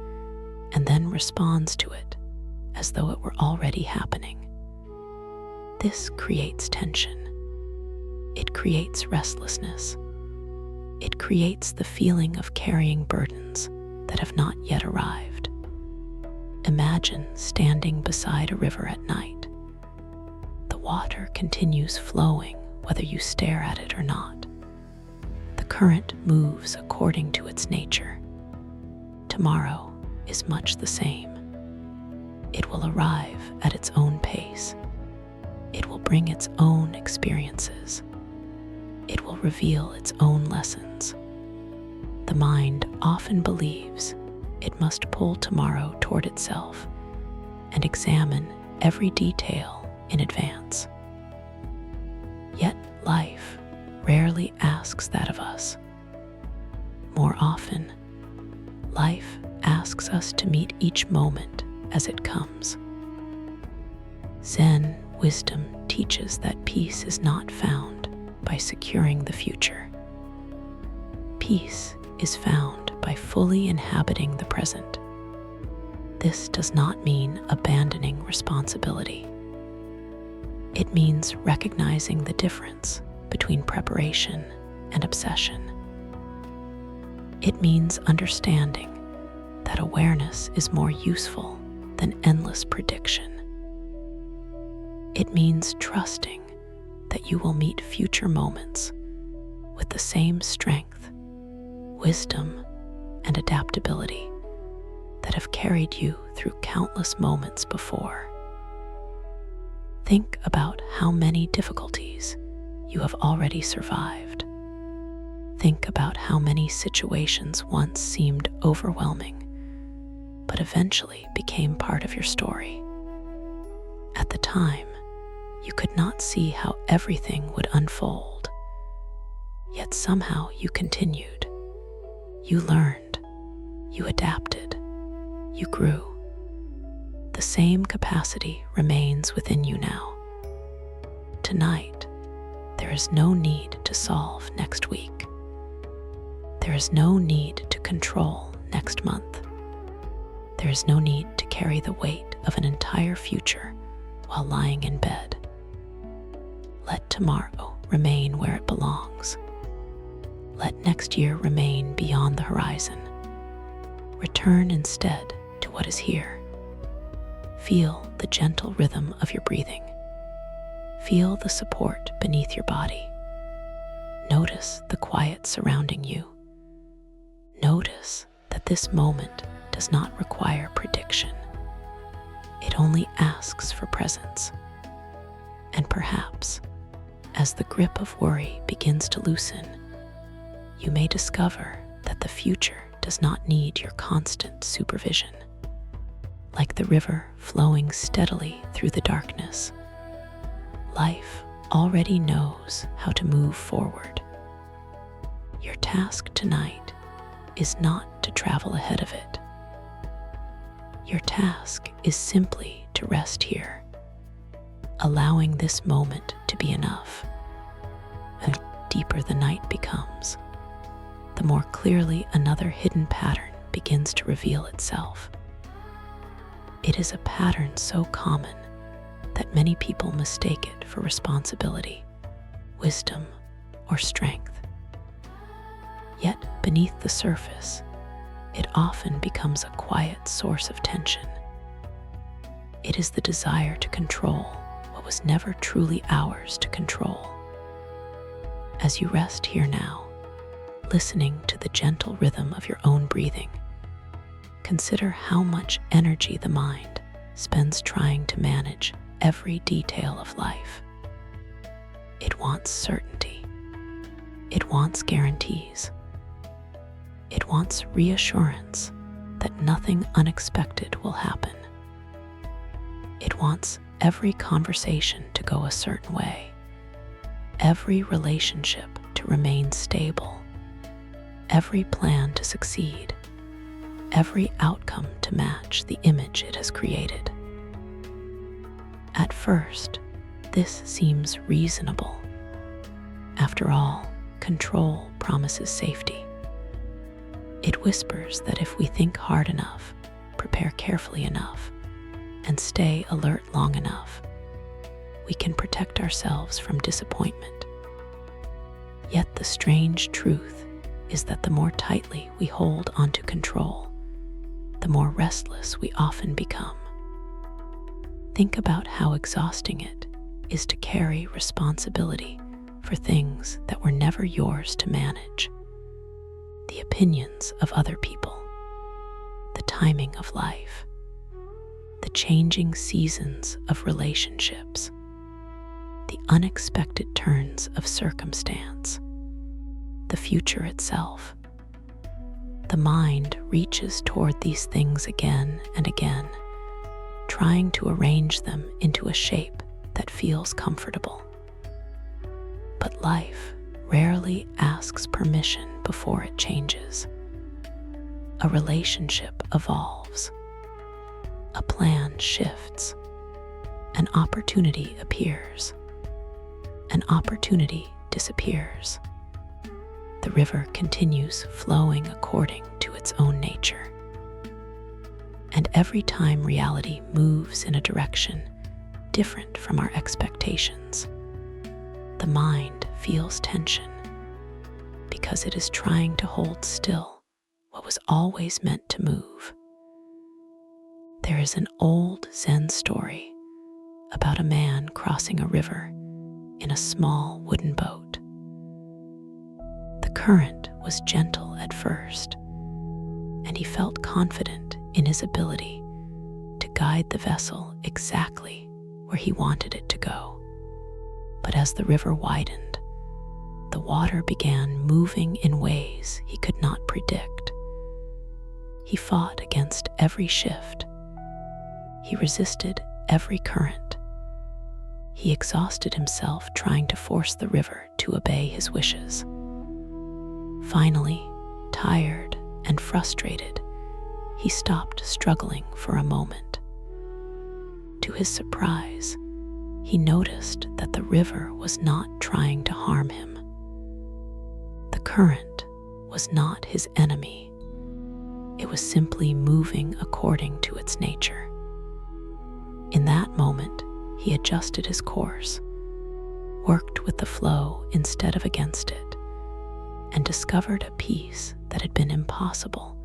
and then responds to it as though it were already happening. This creates tension. It creates restlessness. It creates the feeling of carrying burdens that have not yet arrived. Imagine standing beside a river at night. The water continues flowing whether you stare at it or not. The current moves according to its nature. Tomorrow is much the same. It will arrive at its own pace. It will bring its own experiences. It will reveal its own lessons. The mind often believes it must pull tomorrow toward itself and examine every detail in advance. Yet life rarely asks that of us. More often, life asks us to meet each moment as it comes. Zen wisdom teaches that peace is not found by securing the future. Peace is found by fully inhabiting the present. This does not mean abandoning responsibility. It means recognizing the difference between preparation and obsession. It means understanding that awareness is more useful than endless prediction. It means trusting that you will meet future moments with the same strength, wisdom, and adaptability that have carried you through countless moments before. Think about how many difficulties you have already survived. Think about how many situations once seemed overwhelming, but eventually became part of your story. At the time, you could not see how everything would unfold, yet somehow you continued. You learned, you adapted, you grew. The same capacity remains within you now. Tonight, there is no need to solve next week. There is no need to control next month. There is no need to carry the weight of an entire future while lying in bed. Let tomorrow remain where it belongs. Let next year remain beyond the horizon. Return instead to what is here. Feel the gentle rhythm of your breathing. Feel the support beneath your body. Notice the quiet surrounding you. Notice that this moment does not require prediction. It only asks for presence. And perhaps, as the grip of worry begins to loosen, you may discover that the future does not need your constant supervision. Like the river flowing steadily through the darkness, life already knows how to move forward. Your task tonight is not to travel ahead of it. Your task is simply to rest here, allowing this moment to be enough. The deeper the night becomes, the more clearly another hidden pattern begins to reveal itself. It is a pattern so common that many people mistake it for responsibility, wisdom, or strength. Yet beneath the surface, it often becomes a quiet source of tension. It is the desire to control what was never truly ours to control. As you rest here now, listening to the gentle rhythm of your own breathing, consider how much energy the mind spends trying to manage every detail of life. It wants certainty. It wants guarantees. It wants reassurance that nothing unexpected will happen. It wants every conversation to go a certain way, every relationship to remain stable, every plan to succeed, every outcome to match the image it has created. At first, this seems reasonable. After all, control promises safety. It whispers that if we think hard enough, prepare carefully enough, and stay alert long enough, we can protect ourselves from disappointment. Yet the strange truth is that the more tightly we hold onto control, the more restless we often become. Think about how exhausting it is to carry responsibility for things that were never yours to manage. The opinions of other people, the timing of life, the changing seasons of relationships, the unexpected turns of circumstance, the future itself. The mind reaches toward these things again and again, trying to arrange them into a shape that feels comfortable. But life rarely asks permission before it changes. A relationship evolves. A plan shifts. An opportunity appears. An opportunity disappears. The river continues flowing according to its own nature. And every time reality moves in a direction different from our expectations, the mind feels tension because it is trying to hold still what was always meant to move. There is an old Zen story about a man crossing a river in a small wooden boat. The current was gentle at first, and he felt confident in his ability to guide the vessel exactly where he wanted it to go. But as the river widened, the water began moving in ways he could not predict. He fought against every shift. He resisted every current. He exhausted himself trying to force the river to obey his wishes. Finally, tired and frustrated, he stopped struggling for a moment. To his surprise, he noticed that the river was not trying to harm him. The current was not his enemy. It was simply moving according to its nature. In that moment, he adjusted his course, worked with the flow instead of against it, and discovered a peace that had been impossible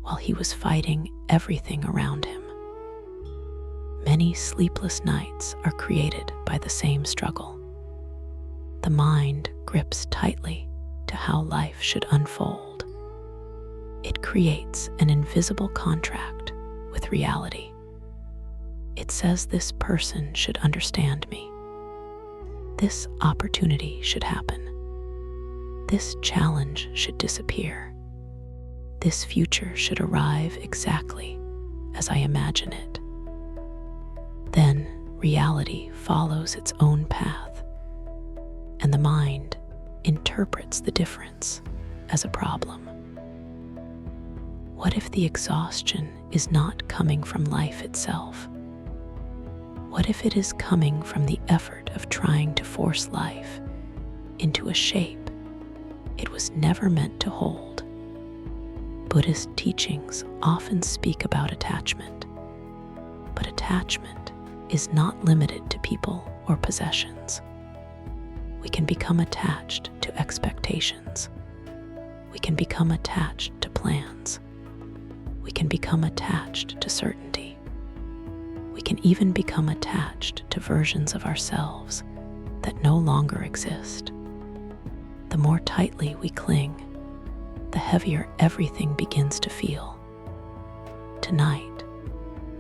while he was fighting everything around him. Many sleepless nights are created by the same struggle. The mind grips tightly to how life should unfold. It creates an invisible contract with reality. It says this person should understand me. This opportunity should happen. This challenge should disappear. This future should arrive exactly as I imagine it. Then reality follows its own path, and the mind interprets the difference as a problem. What if the exhaustion is not coming from life itself? What if it is coming from the effort of trying to force life into a shape it was never meant to hold? Buddhist teachings often speak about attachment, but attachment is not limited to people or possessions. We can become attached to expectations. We can become attached to plans. We can become attached to certainty. We can even become attached to versions of ourselves that no longer exist. The more tightly we cling, the heavier everything begins to feel. Tonight,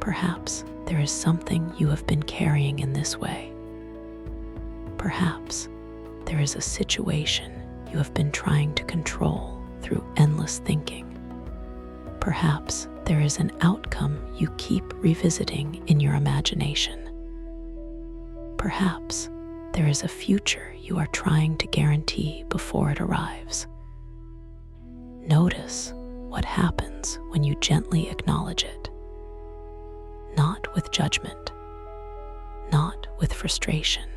perhaps there is something you have been carrying in this way. Perhaps there is a situation you have been trying to control through endless thinking. Perhaps there is an outcome you keep revisiting in your imagination. Perhaps there is a future you are trying to guarantee before it arrives. Notice what happens when you gently acknowledge it. Not with judgment, not with frustration,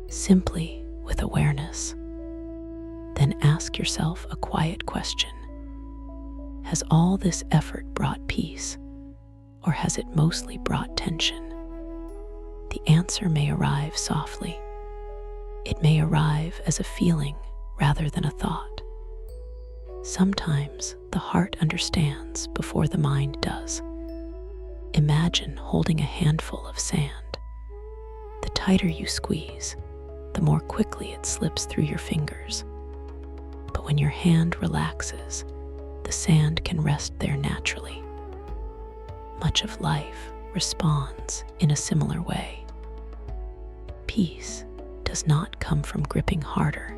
simply with awareness. Then ask yourself a quiet question. Has all this effort brought peace, or has it mostly brought tension? The answer may arrive softly. It may arrive as a feeling rather than a thought. Sometimes the heart understands before the mind does. Imagine holding a handful of sand. The tighter you squeeze, the more quickly it slips through your fingers. But when your hand relaxes, the sand can rest there naturally. Much of life responds in a similar way. Peace does not come from gripping harder.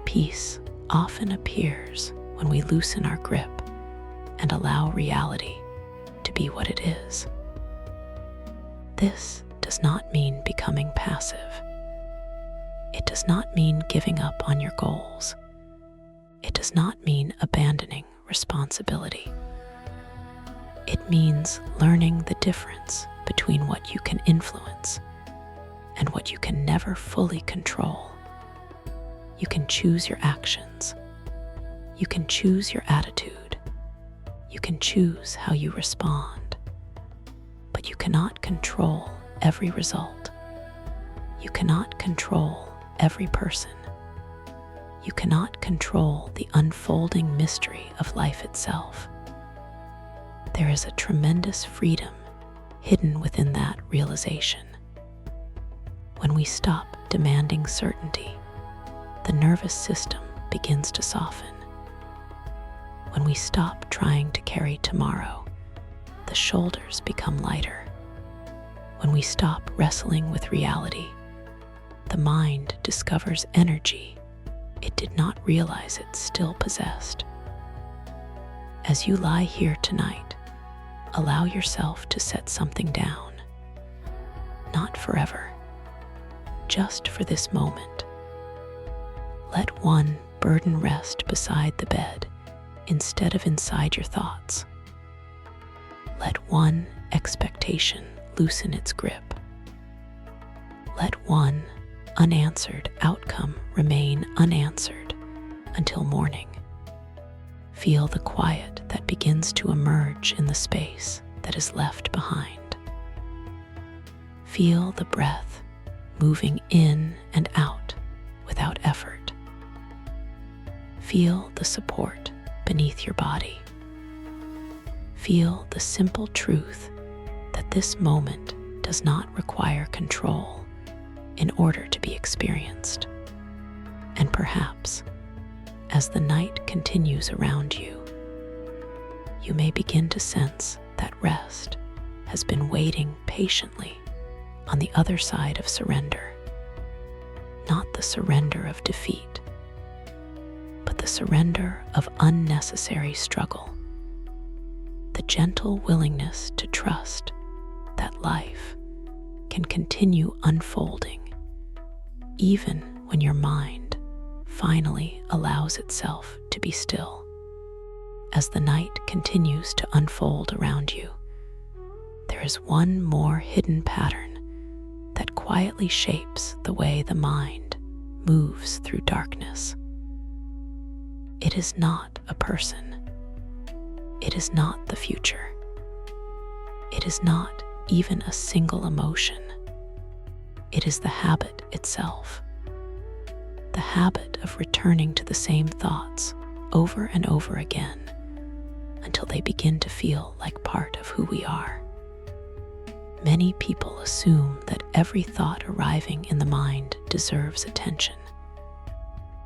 Peace often appears when we loosen our grip and allow reality to be what it is. This does not mean becoming passive. It does not mean giving up on your goals. It does not mean abandoning responsibility. It means learning the difference between what you can influence and what you can never fully control. You can choose your actions. You can choose your attitude. You can choose how you respond. But you cannot control every result. You cannot control every person. You cannot control the unfolding mystery of life itself. There is a tremendous freedom hidden within that realization. When we stop demanding certainty, the nervous system begins to soften. When we stop trying to carry tomorrow, the shoulders become lighter. When we stop wrestling with reality, the mind discovers energy it did not realize it still possessed. As you lie here tonight, allow yourself to set something down. Not forever, just for this moment. Let one burden rest beside the bed instead of inside your thoughts. Let one expectation loosen its grip. Let one unanswered outcome remain unanswered until morning. Feel the quiet that begins to emerge in the space that is left behind. Feel the breath moving in and out without effort. Feel the support beneath your body. Feel the simple truth that this moment does not require control in order to be experienced. And perhaps, as the night continues around you, you may begin to sense that rest has been waiting patiently on the other side of surrender. Not the surrender of defeat, but the surrender of unnecessary struggle. The gentle willingness to trust that life can continue unfolding even when your mind finally allows itself to be still. As the night continues to unfold around you, there is one more hidden pattern that quietly shapes the way the mind moves through darkness. It is not a person. It is not the future. It is not even a single emotion. It is the habit itself. The habit of returning to the same thoughts over and over again until they begin to feel like part of who we are. Many people assume that every thought arriving in the mind deserves attention.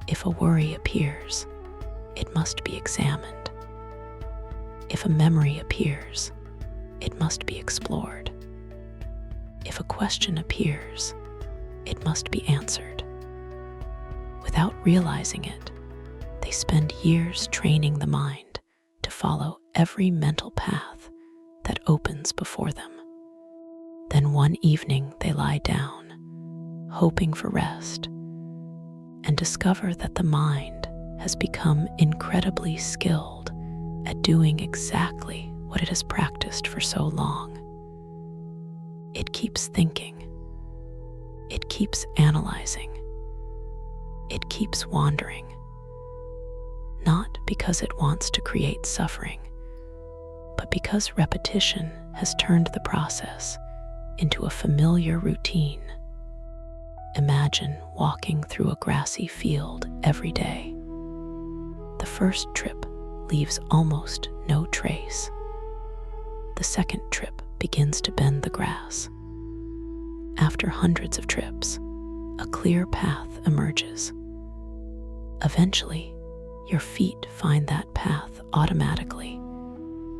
If a worry appears, it must be examined. If a memory appears, it must be explored. If a question appears, it must be answered. Without realizing it, they spend years training the mind to follow every mental path that opens before them. Then one evening they lie down, hoping for rest, and discover that the mind has become incredibly skilled at doing exactly what it has practiced for so long. It keeps thinking. It keeps analyzing. It keeps wandering. Not because it wants to create suffering, but because repetition has turned the process into a familiar routine. Imagine walking through a grassy field every day. The first trip leaves almost no trace. The second trip begins to bend the grass. After hundreds of trips, a clear path emerges. Eventually, your feet find that path automatically,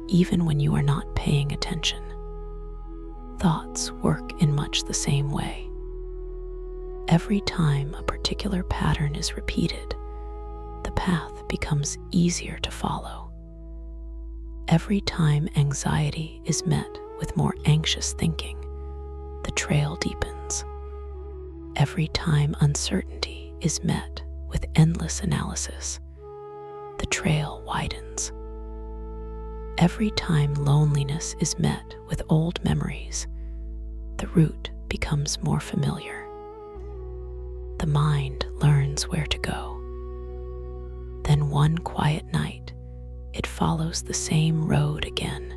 even when you are not paying attention. Thoughts work in much the same way. Every time a particular pattern is repeated, the path becomes easier to follow. Every time anxiety is met with more anxious thinking, the trail deepens. Every time uncertainty is met with endless analysis, the trail widens. Every time loneliness is met with old memories, the route becomes more familiar. The mind learns where to go. Then one quiet night, it follows the same road again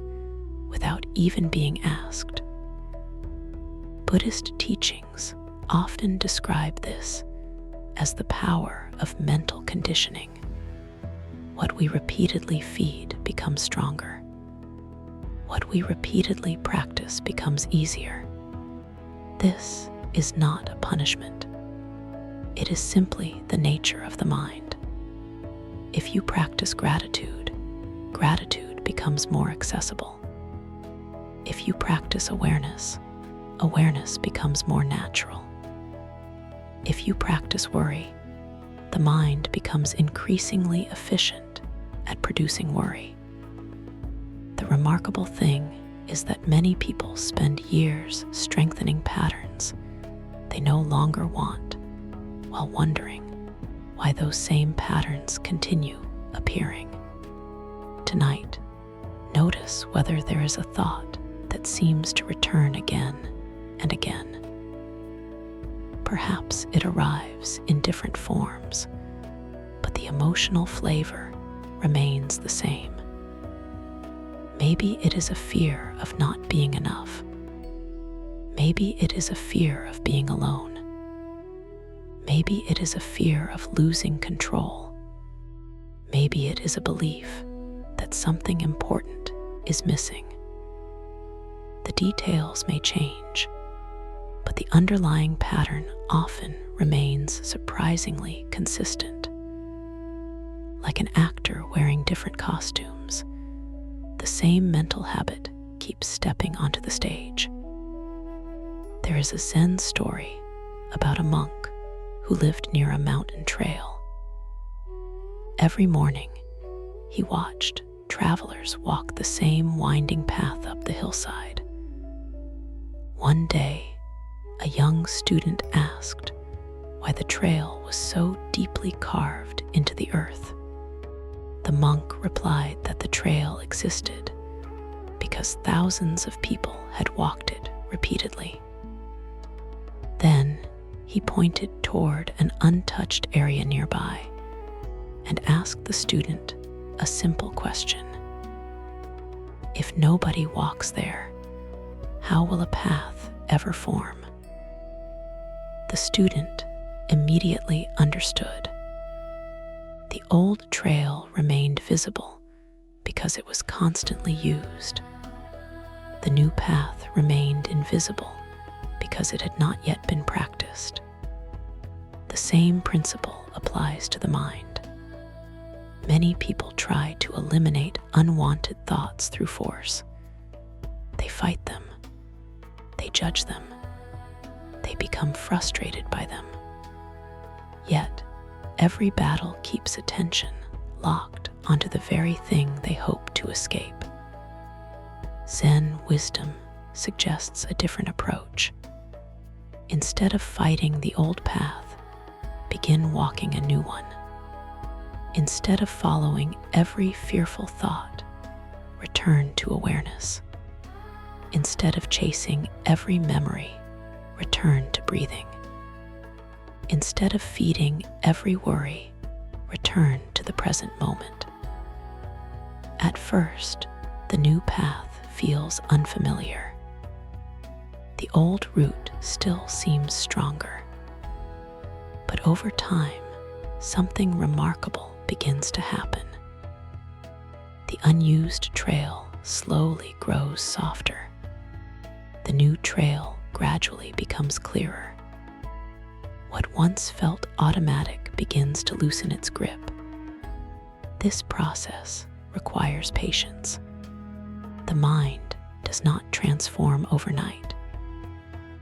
without even being asked. Buddhist teachings often describe this as the power of mental conditioning. What we repeatedly feed becomes stronger. What we repeatedly practice becomes easier. This is not a punishment. It is simply the nature of the mind. If you practice gratitude, gratitude becomes more accessible. If you practice awareness, awareness becomes more natural. If you practice worry, the mind becomes increasingly efficient at producing worry. The remarkable thing is that many people spend years strengthening patterns they no longer want, while wondering why those same patterns continue appearing. Tonight, notice whether there is a thought that seems to return again and again. Perhaps it arrives in different forms, but the emotional flavor remains the same. Maybe it is a fear of not being enough. Maybe it is a fear of being alone. Maybe it is a fear of losing control. Maybe it is a belief that something important is missing. The details may change, but the underlying pattern often remains surprisingly consistent. Like an actor wearing different costumes, the same mental habit keeps stepping onto the stage. There is a Zen story about a monk who lived near a mountain trail. Every morning, he watched travelers walk the same winding path up the hillside. One day, a young student asked why the trail was so deeply carved into the earth. The monk replied that the trail existed because thousands of people had walked it repeatedly. Then he pointed toward an untouched area nearby and asked the student a simple question. If nobody walks there, how will a path ever form? The student immediately understood. The old trail remained visible because it was constantly used. The new path remained invisible because it had not yet been practiced. The same principle applies to the mind. Many people try to eliminate unwanted thoughts through force. They fight them. They judge them. They become frustrated by them. Yet, every battle keeps attention locked onto the very thing they hope to escape. Zen wisdom suggests a different approach. Instead of fighting the old path, begin walking a new one. Instead of following every fearful thought, return to awareness. Instead of chasing every memory, return to breathing. Instead of feeding every worry, return to the present moment. At first, the new path feels unfamiliar. The old route still seems stronger. But over time, something remarkable begins to happen. The unused trail slowly grows softer. The new trail gradually becomes clearer. What once felt automatic begins to loosen its grip. This process requires patience. The mind does not transform overnight.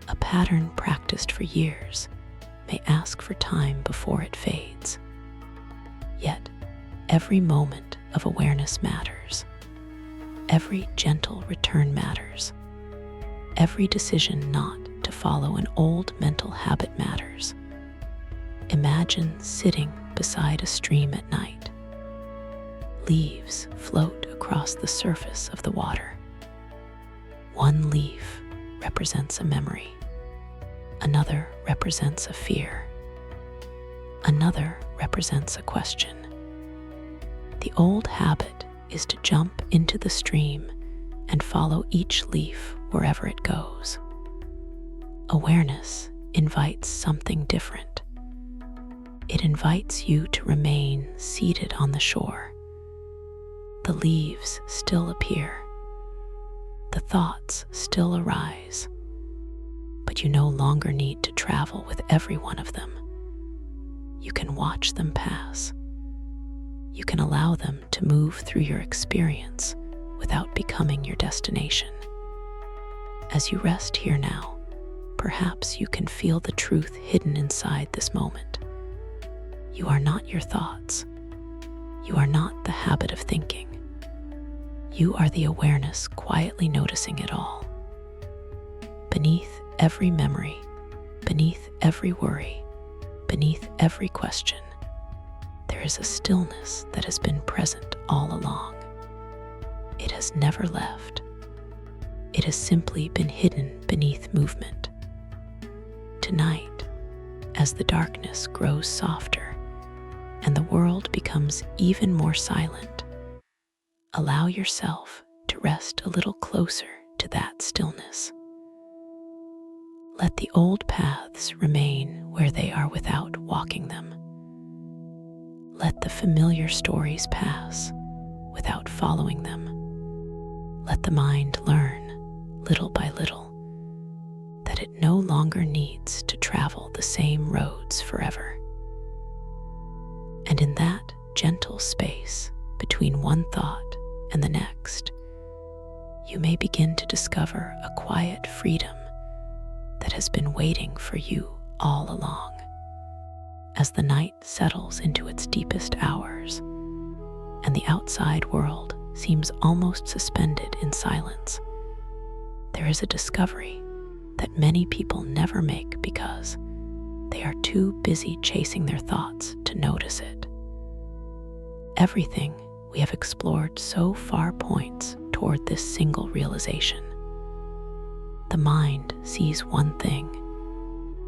A pattern practiced for years may ask for time before it fades. Yet, every moment of awareness matters. Every gentle return matters. Every decision not to follow an old mental habit matters. Imagine sitting beside a stream at night. Leaves float across the surface of the water. One leaf represents a memory. Another represents a fear. Another represents a question. The old habit is to jump into the stream and follow each leaf wherever it goes. Awareness invites something different. It invites you to remain seated on the shore. The leaves still appear. The thoughts still arise. But you no longer need to travel with every one of them. You can watch them pass. You can allow them to move through your experience without becoming your destination. As you rest here now, perhaps you can feel the truth hidden inside this moment. You are not your thoughts. You are not the habit of thinking. You are the awareness quietly noticing it all. Beneath every memory, beneath every worry, beneath every question, there is a stillness that has been present all along. It has never left. It has simply been hidden beneath movement. Tonight, as the darkness grows softer and the world becomes even more silent, allow yourself to rest a little closer to that stillness. Let the old paths remain where they are without walking them. Let the familiar stories pass without following them. Let the mind learn, little by little, that it no longer needs to travel the same roads forever. And in that gentle space between one thought and the next, you may begin to discover a quiet freedom that has been waiting for you all along. As the night settles into its deepest hours and the outside world seems almost suspended in silence, there is a discovery that many people never make because they are too busy chasing their thoughts to notice it. Everything we have explored so far points toward this single realization. The mind sees one thing,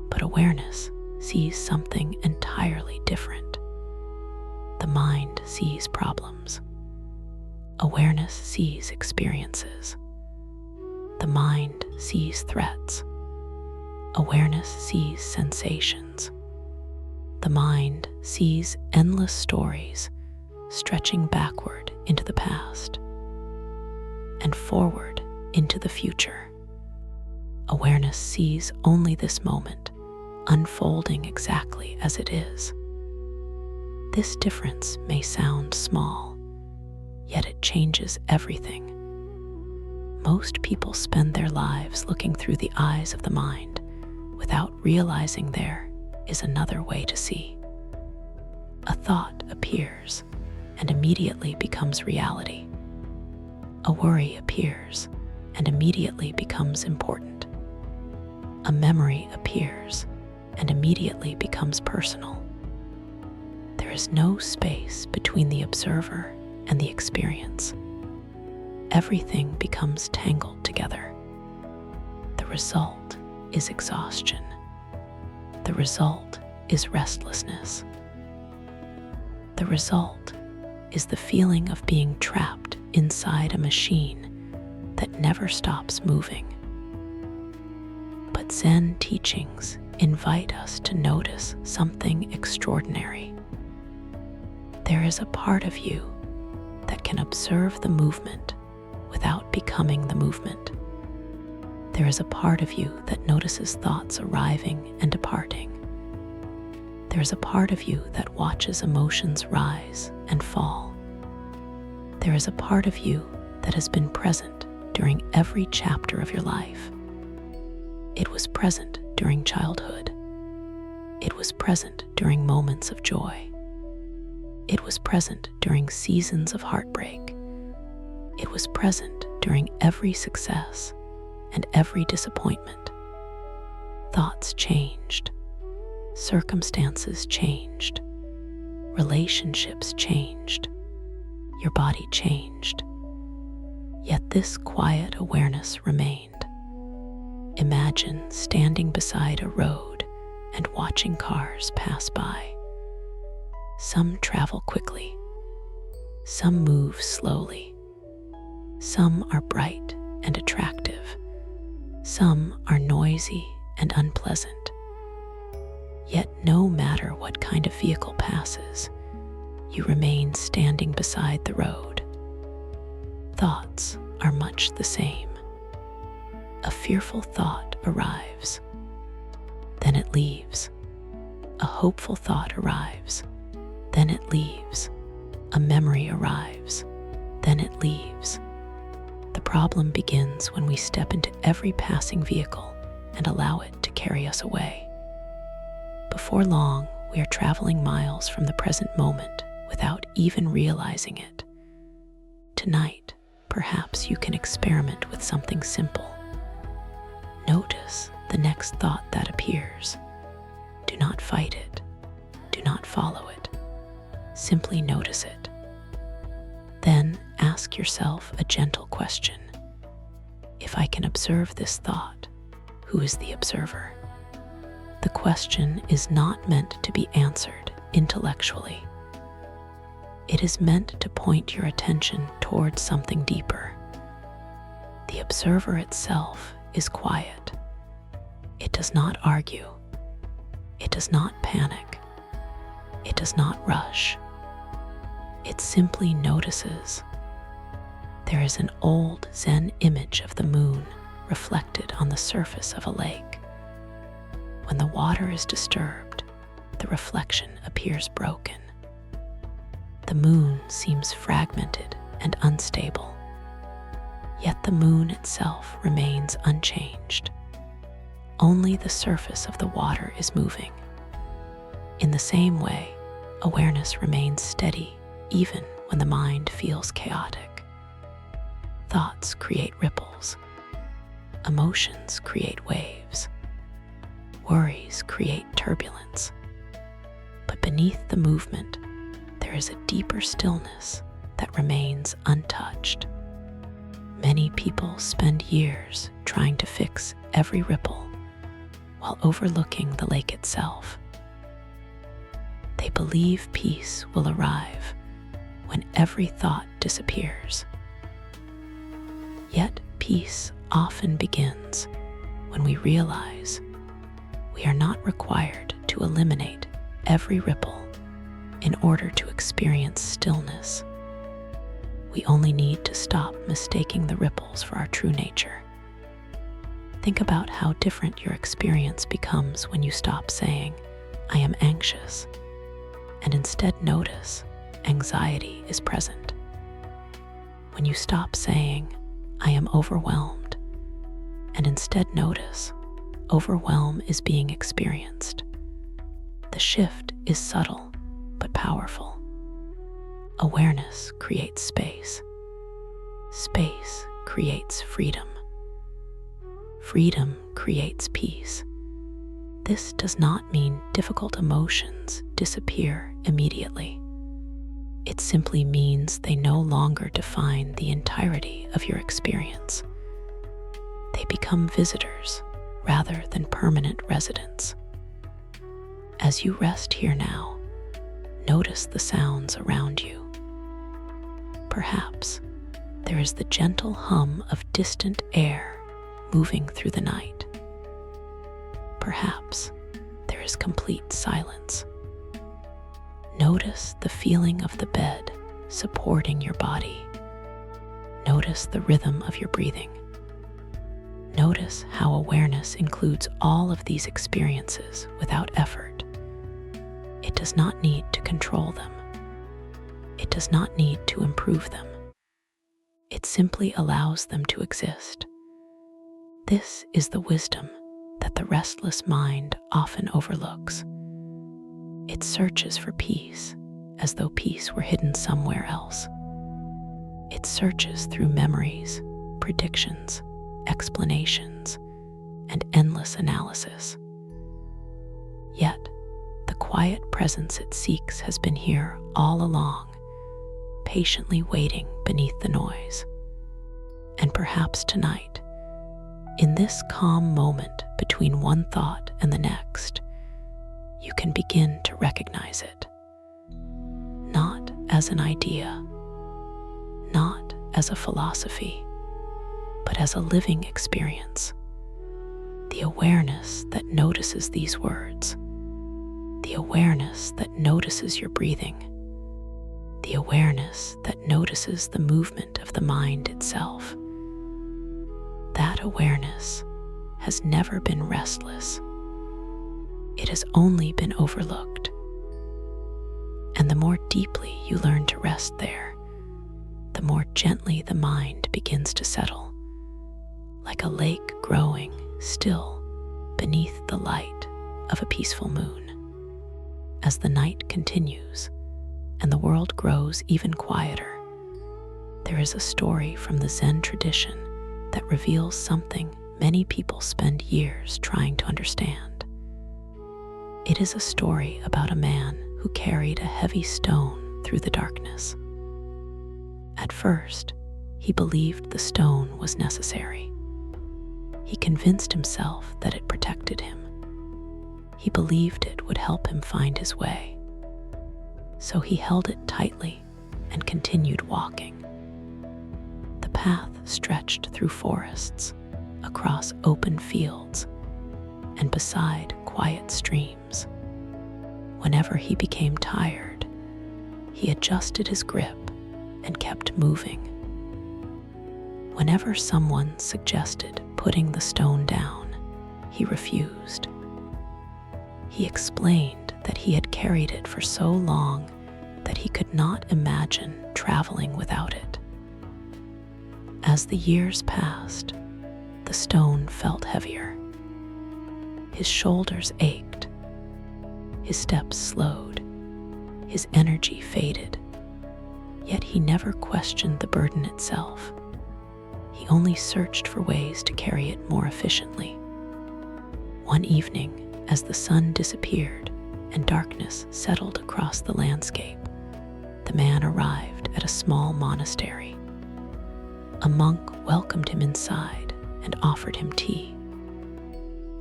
but awareness sees something entirely different. The mind sees problems. Awareness sees experiences. The mind sees threats. Awareness sees sensations. The mind sees endless stories stretching backward into the past and forward into the future. Awareness sees only this moment, unfolding exactly as it is. This difference may sound small, yet it changes everything. Most people spend their lives looking through the eyes of the mind without realizing there is another way to see. A thought appears and immediately becomes reality. A worry appears and immediately becomes important. A memory appears and immediately becomes personal. There is no space between the observer and the experience. Everything becomes tangled together. The result is exhaustion. The result is restlessness. The result is the feeling of being trapped inside a machine that never stops moving. But Zen teachings invite us to notice something extraordinary. There is a part of you that can observe the movement without becoming the movement. There is a part of you that notices thoughts arriving and departing. There is a part of you that watches emotions rise and fall. There is a part of you that has been present during every chapter of your life. It was present during childhood. It was present during moments of joy. It was present during seasons of heartbreak. It was present during every success and every disappointment. Thoughts changed. Circumstances changed. Relationships changed. Your body changed. Yet this quiet awareness remained. Imagine standing beside a road and watching cars pass by. Some travel quickly. Some move slowly. Some are bright and attractive. Some are noisy and unpleasant. Yet no matter what kind of vehicle passes, you remain standing beside the road. Thoughts are much the same. A fearful thought arrives, then it leaves. A hopeful thought arrives, then it leaves. A memory arrives, then it leaves. The problem begins when we step into every passing vehicle and allow it to carry us away. Before long, we are traveling miles from the present moment without even realizing it. Tonight, perhaps you can experiment with something simple. Notice the next thought that appears. Do not fight it. Do not follow it. Simply notice it. Then ask yourself a gentle question. If I can observe this thought, who is the observer? The question is not meant to be answered intellectually. It is meant to point your attention towards something deeper. The observer itself is quiet. It does not argue. It does not panic. It does not rush. It simply notices. There is an old Zen image of the moon reflected on the surface of a lake. When the water is disturbed, the reflection appears broken. The moon seems fragmented and unstable, yet the moon itself remains unchanged. Only the surface of the water is moving. In the same way, awareness remains steady even when the mind feels chaotic. Thoughts create ripples. Emotions create waves. Worries create turbulence. But beneath the movement, there is a deeper stillness that remains untouched. Many people spend years trying to fix every ripple while overlooking the lake itself. They believe peace will arrive when every thought disappears. Yet peace often begins when we realize we are not required to eliminate every ripple in order to experience stillness. We only need to stop mistaking the ripples for our true nature. Think about how different your experience becomes when you stop saying, "I am anxious," and instead notice anxiety is present. When you stop saying, "I am overwhelmed," and instead notice overwhelm is being experienced. The shift is subtle but powerful. Awareness creates space. Space creates freedom. Freedom creates peace. This does not mean difficult emotions disappear immediately. It simply means they no longer define the entirety of your experience. They become visitors rather than permanent residents. As you rest here now, notice the sounds around you. Perhaps there is the gentle hum of distant air moving through the night. Perhaps there is complete silence. Notice the feeling of the bed supporting your body. Notice the rhythm of your breathing. Notice how awareness includes all of these experiences without effort. It does not need to control them. It does not need to improve them. It simply allows them to exist. This is the wisdom that the restless mind often overlooks. It searches for peace as though peace were hidden somewhere else. It searches through memories, predictions, explanations, and endless analysis. Yet, the quiet presence it seeks has been here all along, patiently waiting beneath the noise. And perhaps tonight, in this calm moment between one thought and the next, you can begin to recognize it. Not as an idea, not as a philosophy, but as a living experience. The awareness that notices these words, the awareness that notices your breathing, the awareness that notices the movement of the mind itself. That awareness has never been restless. It has only been overlooked. And the more deeply you learn to rest there, the more gently the mind begins to settle, like a lake growing still beneath the light of a peaceful moon. As the night continues and the world grows even quieter, there is a story from the Zen tradition that reveals something many people spend years trying to understand. It is a story about a man who carried a heavy stone through the darkness. At first, he believed the stone was necessary. He convinced himself that it protected him. He believed it would help him find his way. So he held it tightly and continued walking. The path stretched through forests, across open fields, and beside quiet streams. Whenever he became tired, he adjusted his grip and kept moving. Whenever someone suggested putting the stone down, he refused. He explained that he had carried it for so long that he could not imagine traveling without it. As the years passed, the stone felt heavier. His shoulders ached. His steps slowed. His energy faded. Yet he never questioned the burden itself. He only searched for ways to carry it more efficiently. One evening, as the sun disappeared and darkness settled across the landscape, the man arrived at a small monastery. A monk welcomed him inside and offered him tea.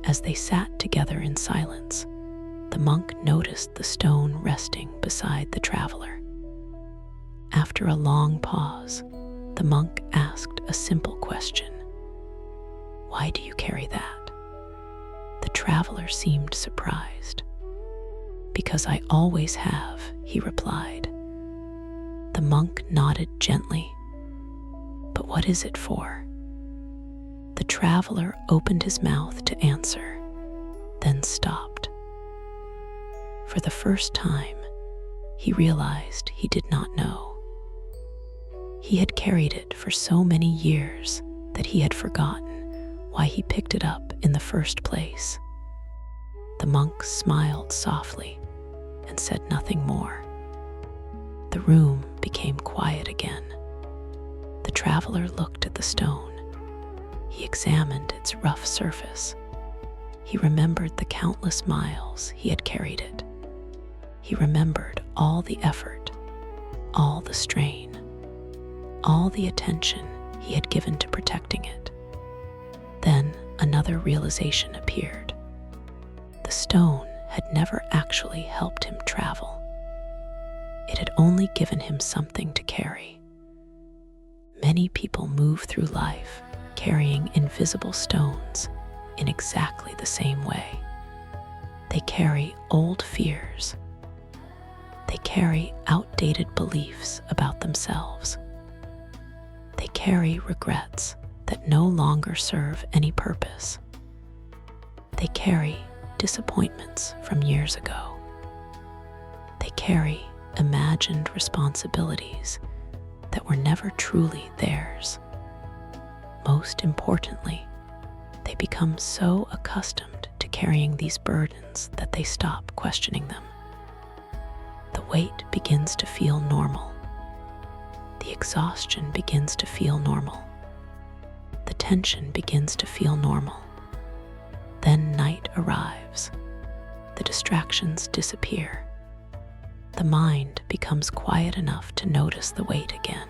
As they sat together in silence, the monk noticed the stone resting beside the traveler. After a long pause, the monk asked a simple question. "Why do you carry that?" The traveler seemed surprised. "Because I always have," he replied. The monk nodded gently. "But what is it for?" The traveler opened his mouth to answer, then stopped. For the first time, he realized he did not know. He had carried it for so many years that he had forgotten why he picked it up in the first place. The monk smiled softly and said nothing more. The room became quiet again. The traveler looked at the stone. He examined its rough surface. He remembered the countless miles he had carried it. He remembered all the effort, all the strain, all the attention he had given to protecting it. Then another realization appeared. The stone had never actually helped him travel. It had only given him something to carry. Many people move through life carrying invisible stones in exactly the same way. They carry old fears. They carry outdated beliefs about themselves. They carry regrets that no longer serve any purpose. They carry disappointments from years ago. They carry imagined responsibilities that were never truly theirs. Most importantly, they become so accustomed to carrying these burdens that they stop questioning them. The weight begins to feel normal. The exhaustion begins to feel normal. The tension begins to feel normal. Then night arrives. The distractions disappear. The mind becomes quiet enough to notice the weight again.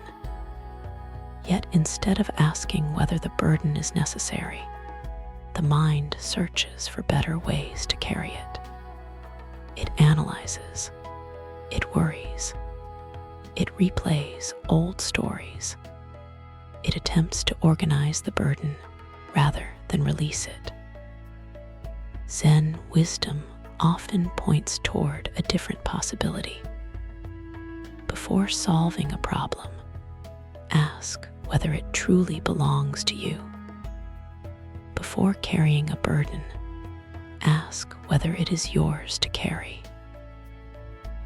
Yet instead of asking whether the burden is necessary, the mind searches for better ways to carry it. It analyzes. It worries. It replays old stories. It attempts to organize the burden rather than release it. Zen wisdom often points toward a different possibility. Before solving a problem, ask whether it truly belongs to you. Before carrying a burden, ask whether it is yours to carry.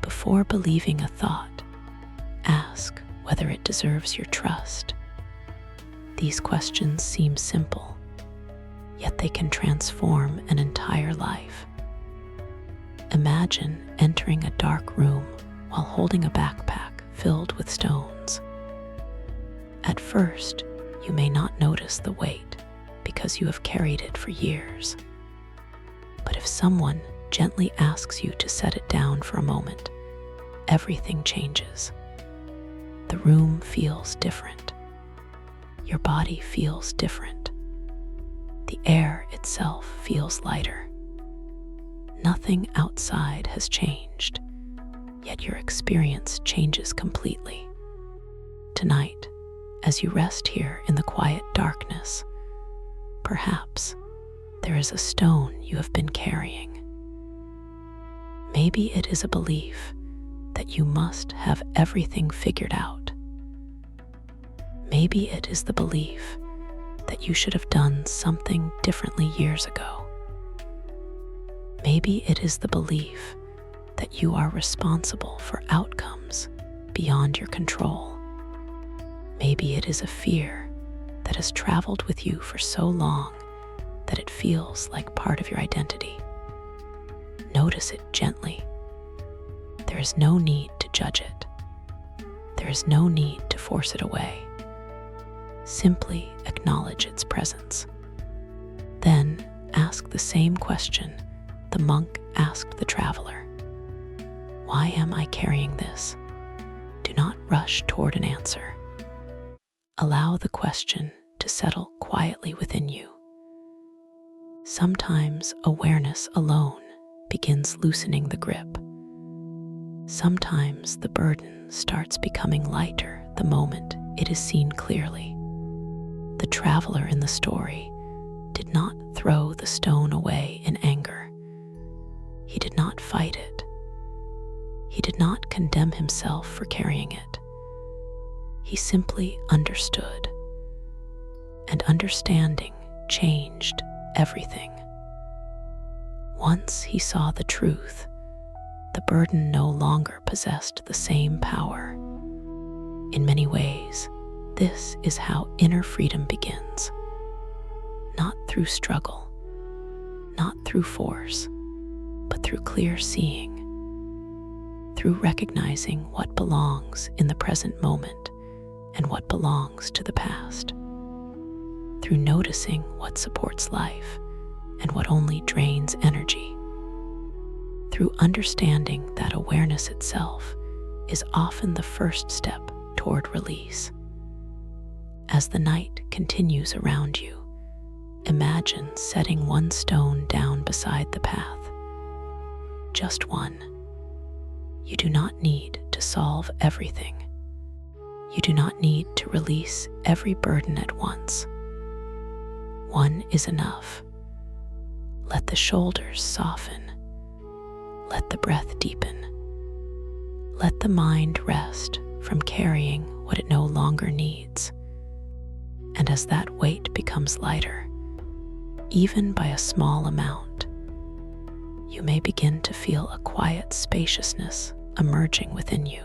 Before believing a thought, ask whether it deserves your trust. These questions seem simple, yet they can transform an entire life. Imagine entering a dark room while holding a backpack filled with stones. At first, you may not notice the weight because you have carried it for years. But if someone gently asks you to set it down for a moment, everything changes. The room feels different. Your body feels different. The air itself feels lighter. Nothing outside has changed, yet your experience changes completely. Tonight, as you rest here in the quiet darkness, perhaps there is a stone you have been carrying. Maybe it is a belief that you must have everything figured out. Maybe it is the belief that you should have done something differently years ago. Maybe it is the belief that you are responsible for outcomes beyond your control. Maybe it is a fear that has traveled with you for so long that it feels like part of your identity. Notice it gently. There is no need to judge it. There is no need to force it away. Simply acknowledge its presence. Then ask the same question the monk asked the traveler. Why am I carrying this? Do not rush toward an answer. Allow the question to settle quietly within you. Sometimes awareness alone begins loosening the grip. Sometimes the burden starts becoming lighter the moment it is seen clearly. The traveler in the story did not throw the stone away in anger. He did not fight it. He did not condemn himself for carrying it. He simply understood. And understanding changed everything. Once he saw the truth, the burden no longer possessed the same power. In many ways, this is how inner freedom begins. Not through struggle, not through force, but through clear seeing, through recognizing what belongs in the present moment and what belongs to the past, through noticing what supports life and what only drains energy, through understanding that awareness itself is often the first step toward release. As the night continues around you, imagine setting one stone down beside the path. Just one. You do not need to solve everything. You do not need to release every burden at once. One is enough. Let the shoulders soften. Let the breath deepen. Let the mind rest from carrying what it no longer needs. And as that weight becomes lighter, even by a small amount, you may begin to feel a quiet spaciousness emerging within you,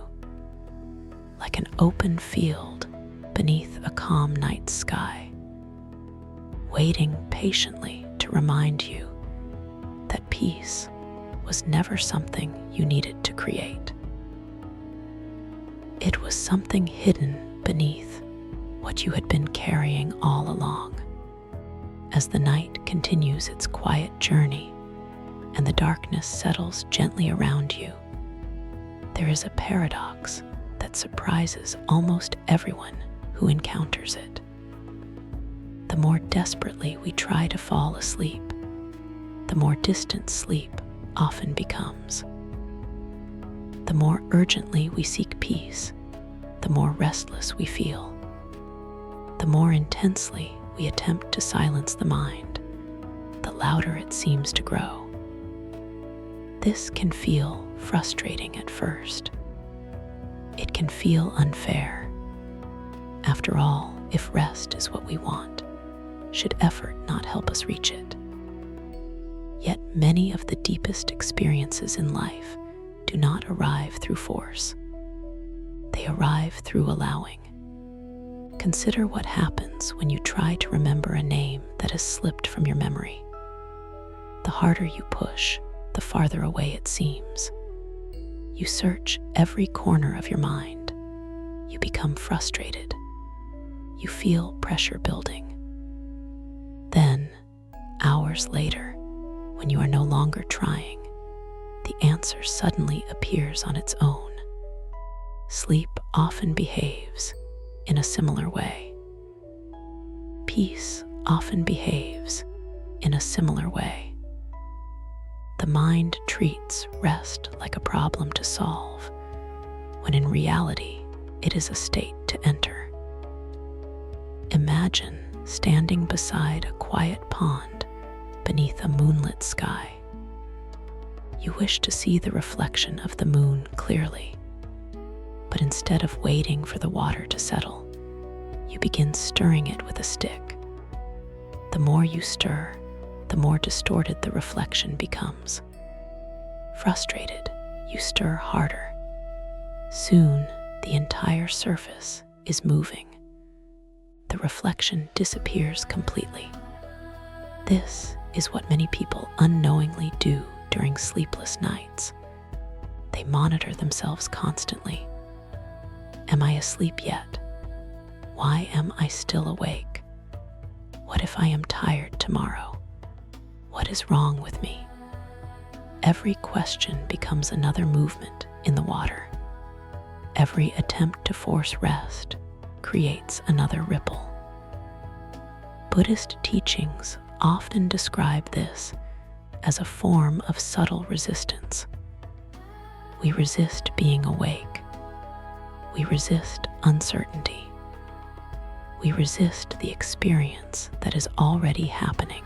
like an open field beneath a calm night sky, waiting patiently to remind you that peace was never something you needed to create. It was something hidden beneath what you had been carrying all along. As the night continues its quiet journey and the darkness settles gently around you, there is a paradox that surprises almost everyone who encounters it. The more desperately we try to fall asleep, the more distant sleep often becomes. The more urgently we seek peace, the more restless we feel. The more intensely we attempt to silence the mind, the louder it seems to grow. This can feel frustrating at first. It can feel unfair. After all, if rest is what we want, should effort not help us reach it? Yet many of the deepest experiences in life do not arrive through force. They arrive through allowing. Consider what happens when you try to remember a name that has slipped from your memory. The harder you push, the farther away it seems. You search every corner of your mind. You become frustrated. You feel pressure building. Then, hours later, when you are no longer trying, the answer suddenly appears on its own. Sleep often behaves in a similar way. Peace often behaves in a similar way. The mind treats rest like a problem to solve, when in reality, it is a state to enter. Imagine standing beside a quiet pond beneath a moonlit sky. You wish to see the reflection of the moon clearly, but instead of waiting for the water to settle, you begin stirring it with a stick. The more you stir, the more distorted the reflection becomes. Frustrated, you stir harder. Soon, the entire surface is moving. The reflection disappears completely. This is what many people unknowingly do during sleepless nights. They monitor themselves constantly. Am I asleep yet? Why am I still awake? What if I am tired tomorrow? What is wrong with me? Every question becomes another movement in the water. Every attempt to force rest creates another ripple. Buddhist teachings often describe this as a form of subtle resistance. We resist being awake. We resist uncertainty. We resist the experience that is already happening.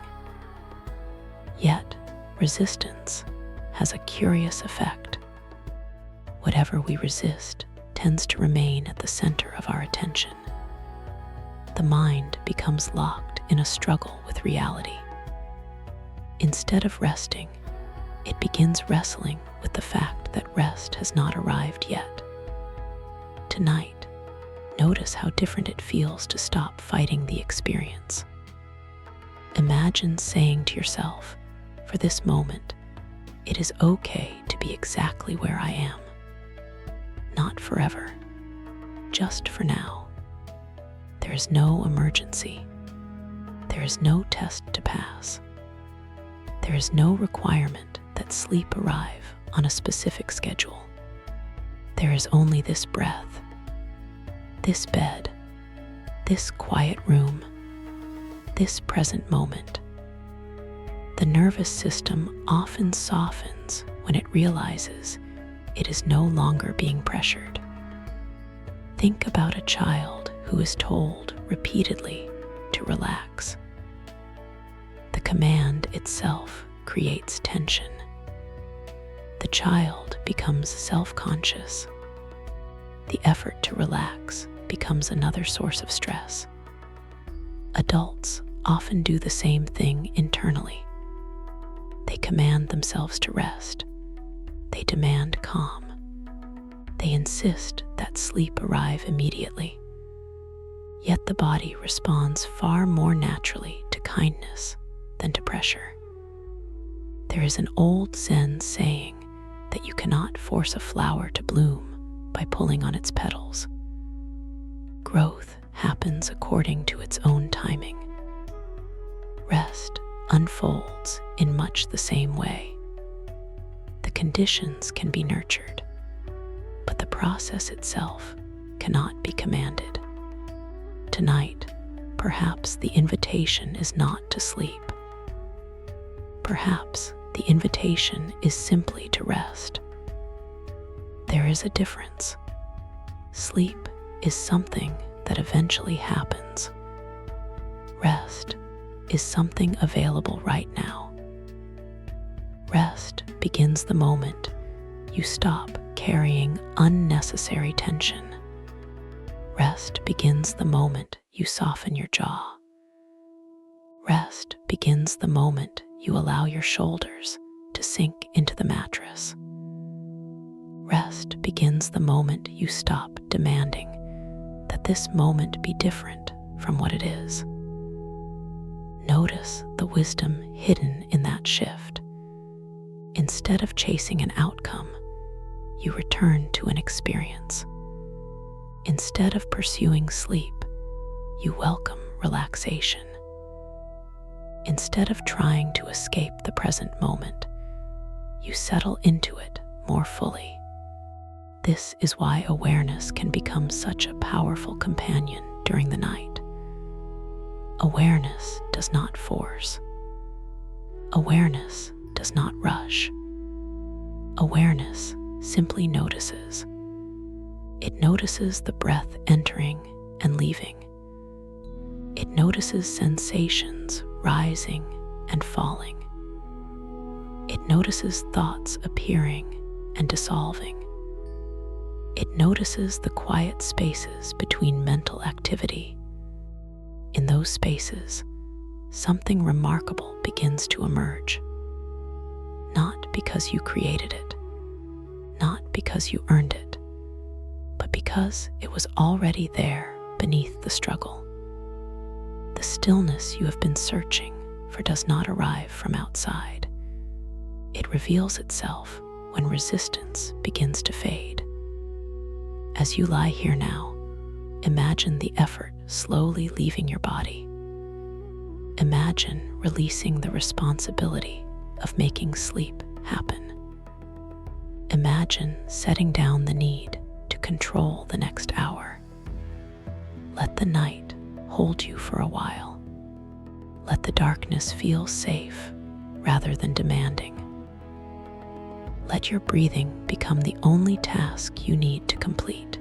Yet, resistance has a curious effect. Whatever we resist tends to remain at the center of our attention. The mind becomes locked in a struggle with reality. Instead of resting, it begins wrestling with the fact that rest has not arrived yet. Tonight, notice how different it feels to stop fighting the experience. Imagine saying to yourself, for this moment, it is okay to be exactly where I am. Not forever, just for now. There is no emergency. There is no test to pass. There is no requirement that sleep arrive on a specific schedule. There is only this breath, this bed, this quiet room, this present moment. The nervous system often softens when it realizes it is no longer being pressured. Think about a child who is told repeatedly to relax. The command itself creates tension. The child becomes self-conscious the effort to relax becomes another source of stress. Adults often do the same thing internally. They command themselves to rest. They demand calm. They insist that sleep arrive immediately. Yet the body responds far more naturally to kindness than to pressure. There is an old Zen saying that you cannot force a flower to bloom by pulling on its petals. Growth happens according to its own timing. Rest unfolds in much the same way. The conditions can be nurtured, but the process itself cannot be commanded. Tonight, perhaps the invitation is not to sleep. Perhaps the invitation is simply to rest. There is a difference. Sleep is something that eventually happens. Rest is something available right now. Rest begins the moment you stop carrying unnecessary tension. Rest begins the moment you soften your jaw. Rest begins the moment you allow your shoulders to sink into the mattress. Rest begins the moment you stop demanding that this moment be different from what it is. Notice the wisdom hidden in that shift. Instead of chasing an outcome, you return to an experience. Instead of pursuing sleep, you welcome relaxation. Instead of trying to escape the present moment, you settle into it more fully. This is why awareness can become such a powerful companion during the night. Awareness does not force. Awareness does not rush. Awareness simply notices. It notices the breath entering and leaving. It notices sensations rising and falling. It notices thoughts appearing and dissolving. It notices the quiet spaces between mental activity. In those spaces, something remarkable begins to emerge. Not because you created it, not because you earned it, but because it was already there beneath the struggle. The stillness you have been searching for does not arrive from outside. It reveals itself when resistance begins to fade. As you lie here now, imagine the effort slowly leaving your body. Imagine releasing the responsibility of making sleep happen. Imagine setting down the need to control the next hour. Let the night hold you for a while. Let the darkness feel safe rather than demanding. Let your breathing become the only task you need to complete.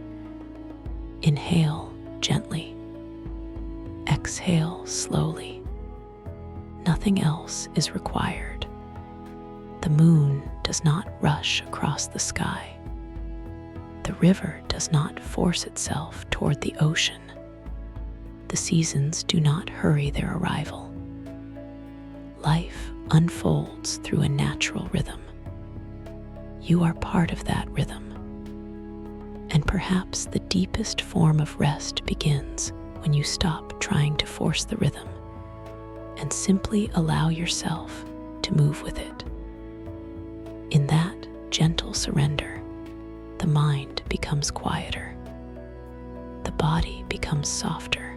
Inhale gently. Exhale slowly. Nothing else is required. The moon does not rush across the sky. The river does not force itself toward the ocean. The seasons do not hurry their arrival. Life unfolds through a natural rhythm. You are part of that rhythm. And perhaps the deepest form of rest begins when you stop trying to force the rhythm and simply allow yourself to move with it. In that gentle surrender, the mind becomes quieter. The body becomes softer.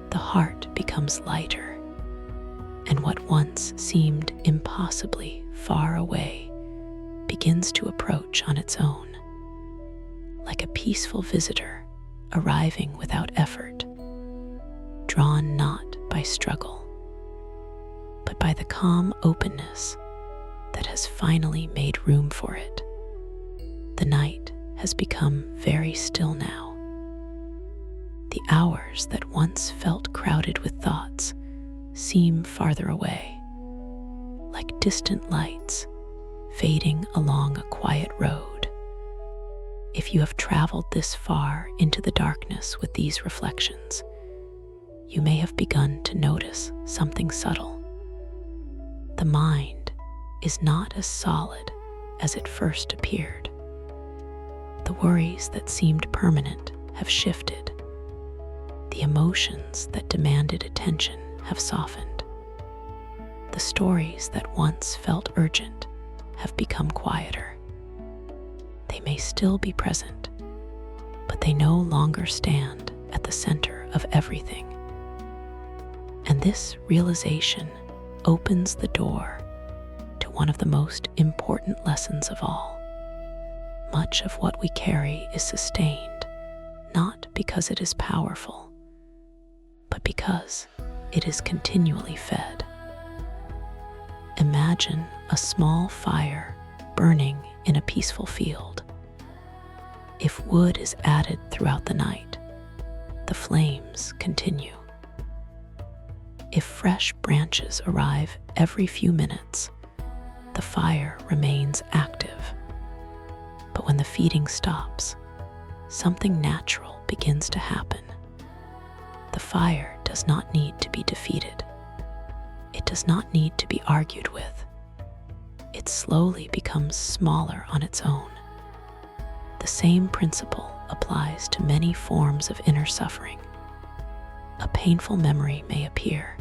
The heart becomes lighter. And what once seemed impossibly far away begins to approach on its own, like a peaceful visitor arriving without effort, drawn not by struggle, but by the calm openness that has finally made room for it. The night has become very still now. The hours that once felt crowded with thoughts seem farther away, like distant lights fading along a quiet road. If you have traveled this far into the darkness with these reflections, you may have begun to notice something subtle. The mind is not as solid as it first appeared. The worries that seemed permanent have shifted. The emotions that demanded attention have softened. The stories that once felt urgent have become quieter. They may still be present, but they no longer stand at the center of everything. And this realization opens the door to one of the most important lessons of all. Much of what we carry is sustained, not because it is powerful, but because it is continually fed. Imagine a small fire burning in a peaceful field. If wood is added throughout the night, the flames continue. If fresh branches arrive every few minutes, the fire remains active. But when the feeding stops, something natural begins to happen. The fire does not need to be defeated. It does not need to be argued with. It slowly becomes smaller on its own. The same principle applies to many forms of inner suffering. A painful memory may appear,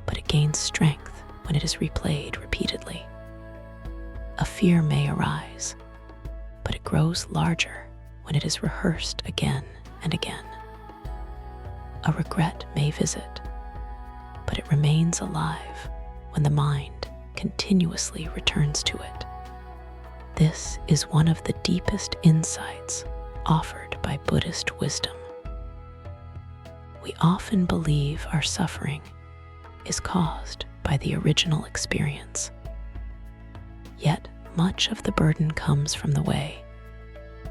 but it gains strength when it is replayed repeatedly. A fear may arise, but it grows larger when it is rehearsed again and again. A regret may visit, but it remains alive when the mind continuously returns to it. This is one of the deepest insights offered by Buddhist wisdom. We often believe our suffering is caused by the original experience. Yet much of the burden comes from the way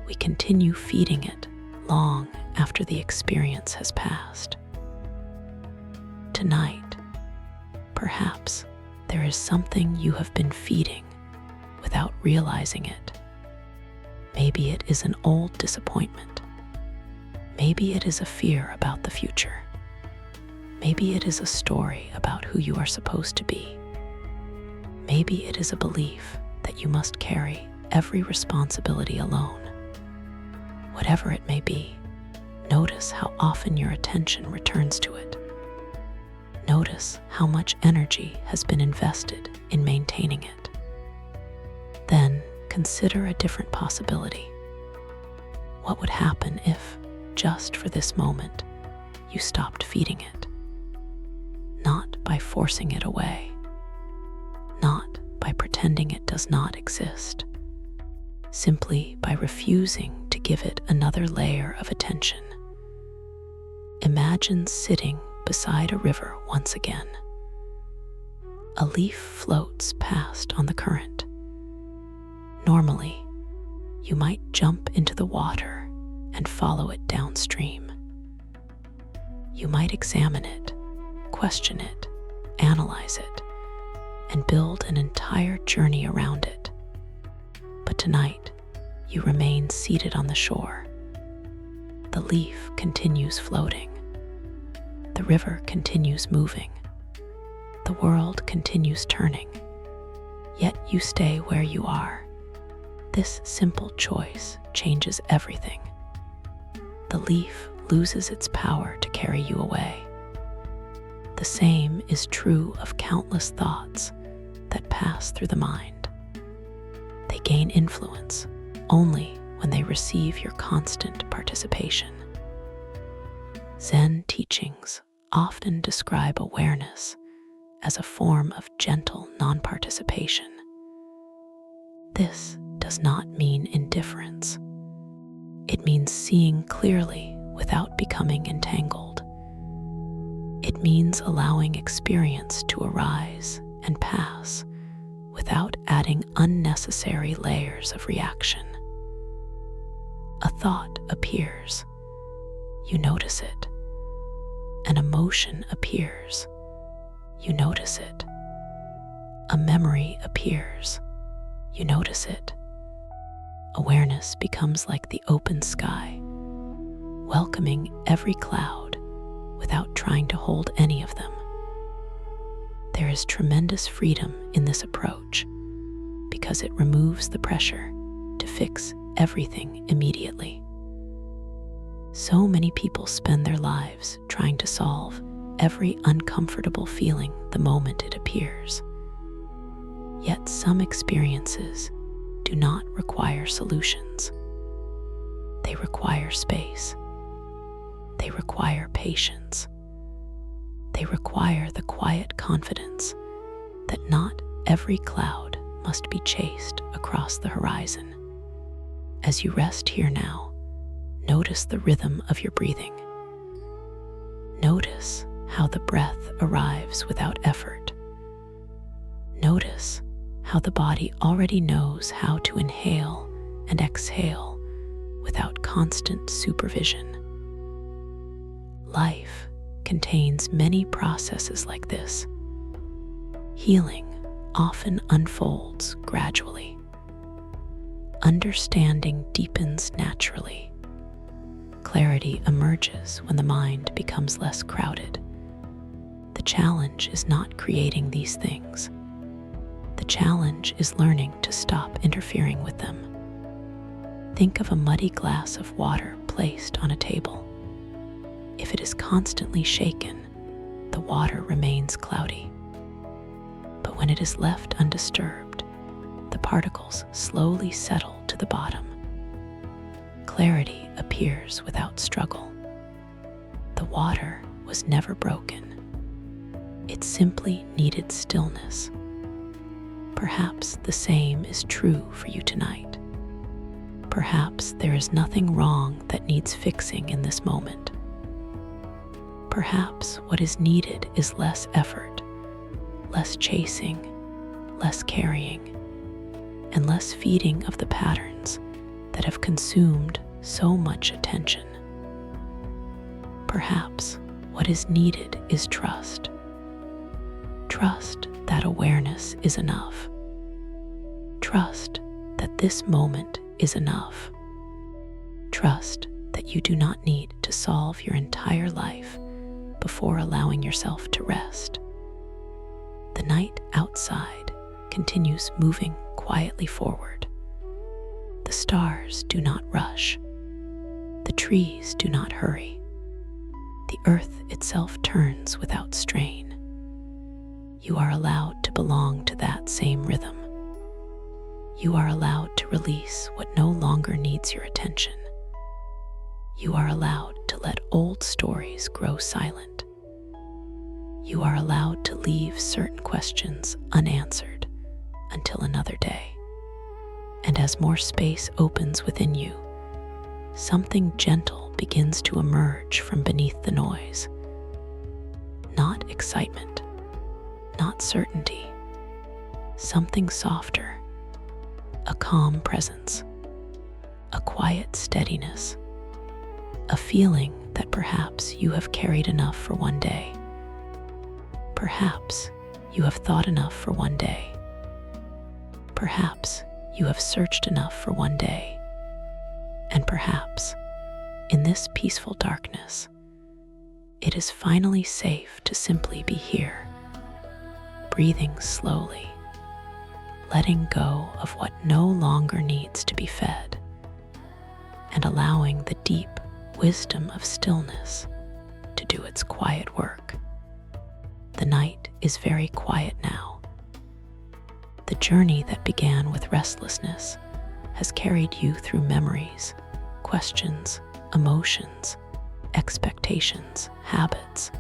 we continue feeding it long after the experience has passed. Tonight, perhaps there is something you have been feeding without realizing it. Maybe it is an old disappointment. Maybe it is a fear about the future. Maybe it is a story about who you are supposed to be. Maybe it is a belief that you must carry every responsibility alone. Whatever it may be, notice how often your attention returns to it. Notice how much energy has been invested in maintaining it. Then consider a different possibility. What would happen if, just for this moment, you stopped feeding it? Not by forcing it away, not by pretending it does not exist, simply by refusing to give it another layer of attention. Imagine sitting beside a river once again. A leaf floats past on the current. Normally, you might jump into the water and follow it downstream. You might examine it, question it, analyze it, and build an entire journey around it. But tonight, you remain seated on the shore. The leaf continues floating. The river continues moving. The world continues turning. Yet you stay where you are. This simple choice changes everything. The leaf loses its power to carry you away. The same is true of countless thoughts that pass through the mind. They gain influence only when they receive your constant participation. Zen teachings often describe awareness as a form of gentle non-participation. This does not mean indifference. It means seeing clearly without becoming entangled. It means allowing experience to arise and pass without adding unnecessary layers of reaction. A thought appears. You notice it. An emotion appears. You notice it. A memory appears. You notice it. awareness becomes like the open sky, welcoming every cloud without trying to hold any of them. There is tremendous freedom in this approach because it removes the pressure to fix everything immediately. So many people spend their lives trying to solve every uncomfortable feeling the moment it appears. Yet some experiences do not require solutions. They require space. They require patience. They require the quiet confidence that not every cloud must be chased across the horizon. As you rest here now, notice the rhythm of your breathing. Notice how the breath arrives without effort. Notice how the body already knows how to inhale and exhale without constant supervision. Life contains many processes like this. Healing often unfolds gradually. Understanding deepens naturally. Clarity emerges when the mind becomes less crowded. The challenge is not creating these things. The challenge is learning to stop interfering with them. Think of a muddy glass of water placed on a table. If it is constantly shaken, the water remains cloudy. But when it is left undisturbed, the particles slowly settle to the bottom. Clarity appears without struggle. The water was never broken. It simply needed stillness. Perhaps the same is true for you tonight. Perhaps there is nothing wrong that needs fixing in this moment. Perhaps what is needed is less effort, less chasing, less carrying, and less feeding of the patterns that have consumed so much attention. Perhaps what is needed is trust. Trust that awareness is enough. Trust that this moment is enough. Trust that you do not need to solve your entire life before allowing yourself to rest. The night outside continues moving quietly forward. The stars do not rush. The trees do not hurry. The earth itself turns without strain. You are allowed to belong to that same rhythm. You are allowed to release what no longer needs your attention. You are allowed to let old stories grow silent. You are allowed to leave certain questions unanswered until another day. And as more space opens within you, something gentle begins to emerge from beneath the noise. Not excitement, not certainty, something softer, a calm presence, a quiet steadiness, a feeling that perhaps you have carried enough for one day. Perhaps you have thought enough for one day. Perhaps you have searched enough for one day. And perhaps, in this peaceful darkness, it is finally safe to simply be here, breathing slowly, letting go of what no longer needs to be fed, and allowing the deep wisdom of stillness to do its quiet work. The night is very quiet now. The journey that began with restlessness has carried you through memories, questions, emotions, expectations, habits,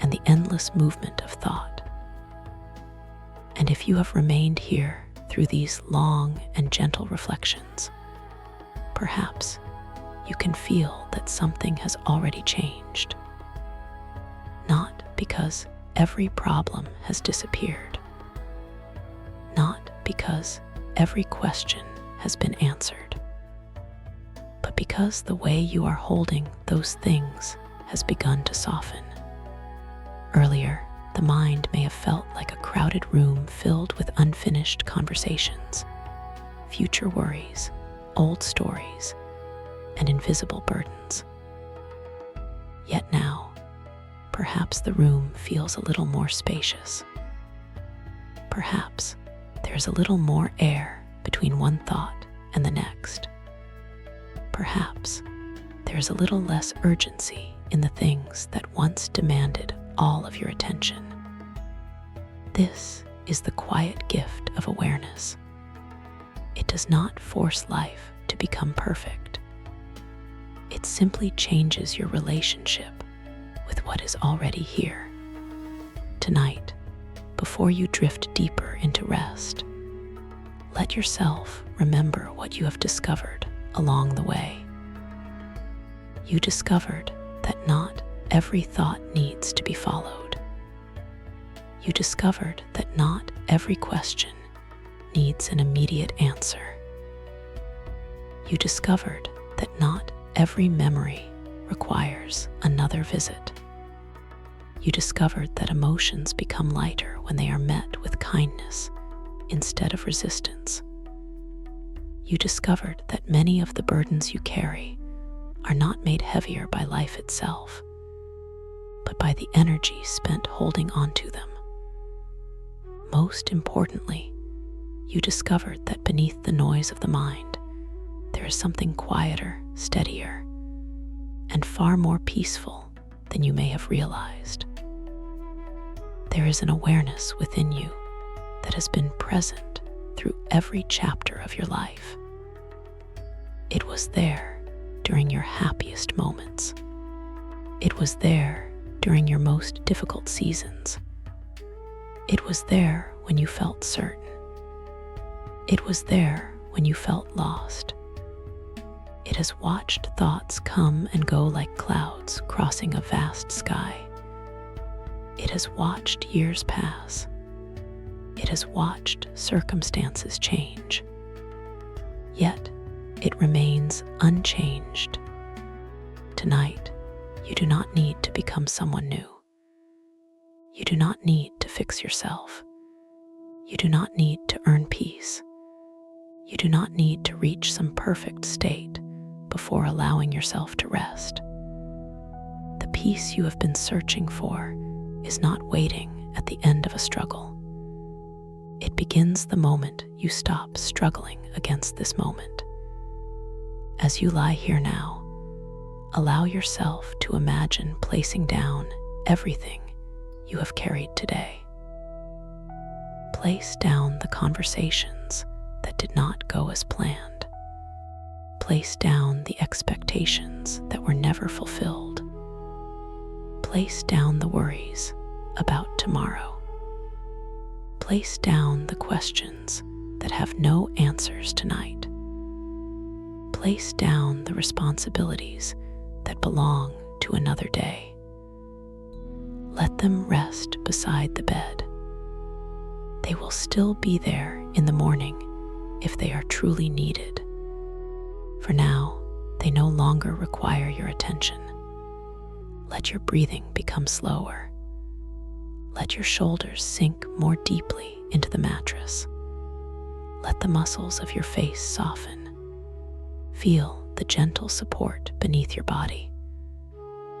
and the endless movement of thought. And if you have remained here through these long and gentle reflections, perhaps you can feel that something has already changed. Not because every problem has disappeared, not because every question has been answered, but because the way you are holding those things has begun to soften. Earlier, the mind may have felt like a crowded room filled with unfinished conversations, future worries, old stories, and invisible burdens. Yet now, perhaps the room feels a little more spacious. Perhaps there's a little more air between one thought and the next. Perhaps there's a little less urgency in the things that once demanded all of your attention. This is the quiet gift of awareness. It does not force life to become perfect. It simply changes your relationship with what is already here. Tonight, before you drift deeper into rest, let yourself remember what you have discovered along the way. You discovered that not every thought needs to be followed. You discovered that not every question needs an immediate answer. You discovered that not every memory requires another visit. You discovered that emotions become lighter when they are met with kindness instead of resistance. You discovered that many of the burdens you carry are not made heavier by life itself, but by the energy spent holding onto them. Most importantly, you discovered that beneath the noise of the mind, there is something quieter, steadier, and far more peaceful than you may have realized. There is an awareness within you that has been present through every chapter of your life. It was there during your happiest moments. It was there during your most difficult seasons. It was there when you felt certain. It was there when you felt lost. It has watched thoughts come and go like clouds crossing a vast sky. It has watched years pass. It has watched circumstances change. Yet, it remains unchanged. Tonight, you do not need to become someone new. You do not need to fix yourself. You do not need to earn peace. You do not need to reach some perfect state before allowing yourself to rest. The peace you have been searching for is not waiting at the end of a struggle. It begins the moment you stop struggling against this moment. As you lie here now, allow yourself to imagine placing down everything you have carried today. Place down the conversations that did not go as planned. Place down the expectations that were never fulfilled. Place down the worries about tomorrow. Place down the questions that have no answers tonight. Place down the responsibilities that belong to another day. Let them rest beside the bed. They will still be there in the morning if they are truly needed. For now, they no longer require your attention. Let your breathing become slower. Let your shoulders sink more deeply into the mattress. Let the muscles of your face soften. Feel the gentle support beneath your body.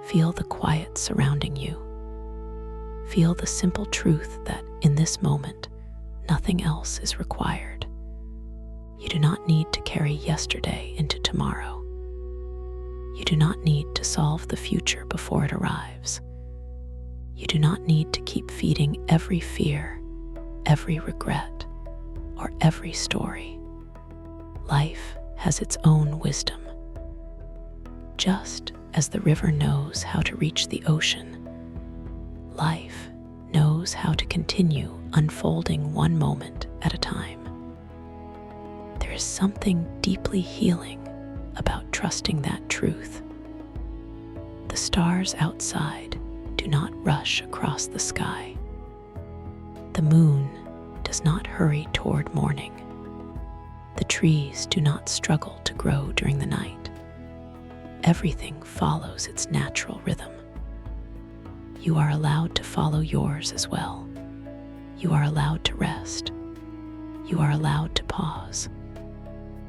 Feel the quiet surrounding you. Feel the simple truth that in this moment, nothing else is required. You do not need to carry yesterday into tomorrow. You do not need to solve the future before it arrives. You do not need to keep feeding every fear, every regret, or every story. Life has its own wisdom. Just as the river knows how to reach the ocean, life knows how to continue unfolding one moment at a time. There is something deeply healing about trusting that truth. The stars outside do not rush across the sky. The moon does not hurry toward morning. The trees do not struggle to grow during the night. Everything follows its natural rhythm. You are allowed to follow yours as well. You are allowed to rest. You are allowed to pause.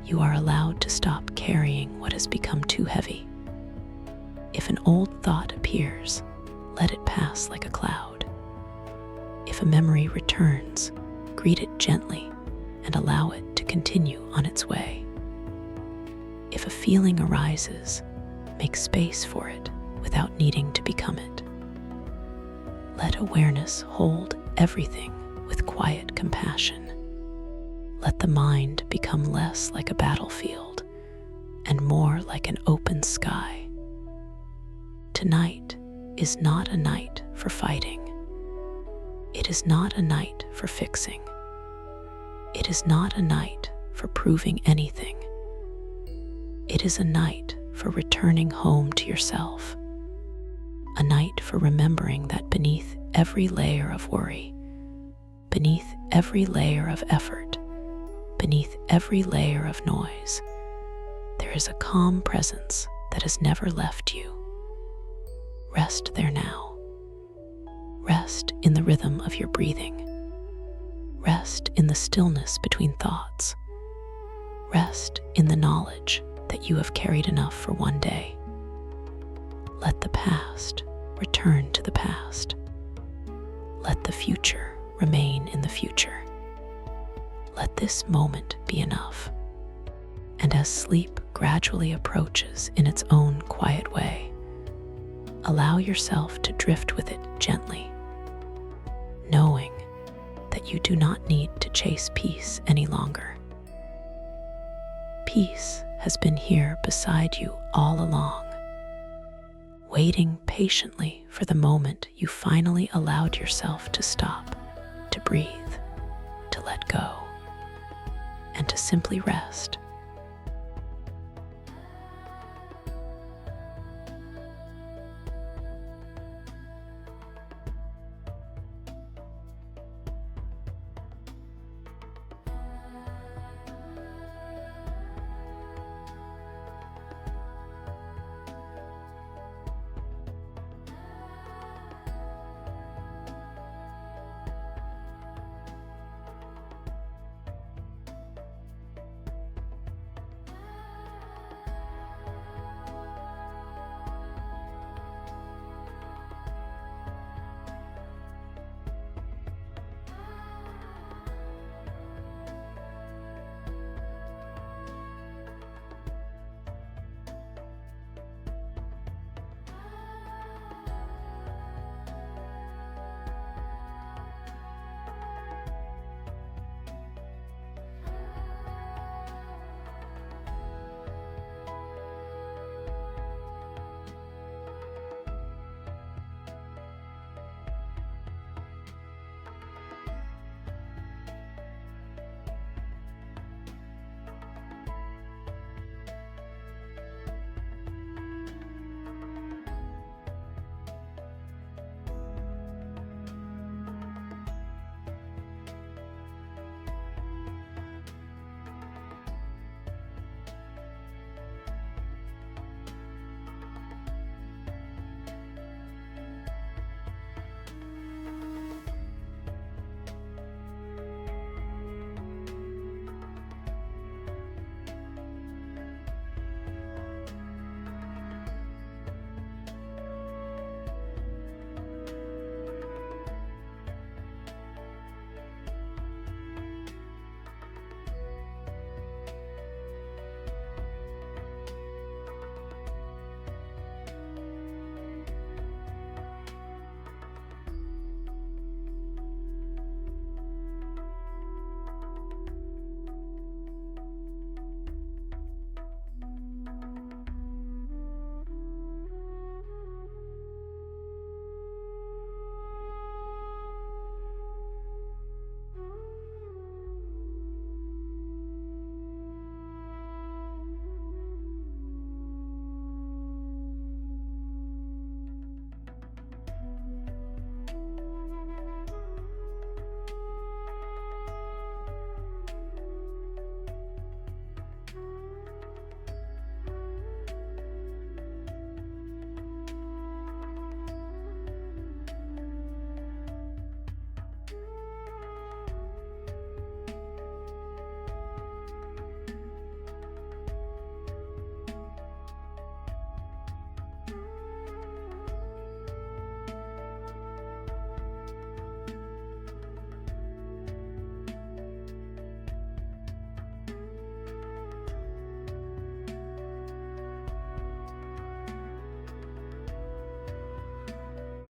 you are allowed to stop carrying what has become too heavy. If an old thought appears, let it pass like a cloud. If a memory returns, greet it gently and allow it to continue on its way. If a feeling arises, make space for it without needing to become it. Let awareness hold everything with quiet compassion. Let the mind become less like a battlefield and more like an open sky. Tonight is not a night for fighting. It is not a night for fixing. It is not a night for proving anything. It is a night for returning home to yourself. A night for remembering that beneath every layer of worry, beneath every layer of effort, beneath every layer of noise, there is a calm presence that has never left you. Rest there now. Rest in the rhythm of your breathing. Rest in the stillness between thoughts. Rest in the knowledge that you have carried enough for one day. Let the past return to the past. Let the future remain in the future. Let this moment be enough. And as sleep gradually approaches in its own quiet way, allow yourself to drift with it gently, knowing that you do not need to chase peace any longer. Peace has been here beside you all along, waiting patiently for the moment you finally allowed yourself to stop, to breathe, to let go, and to simply rest.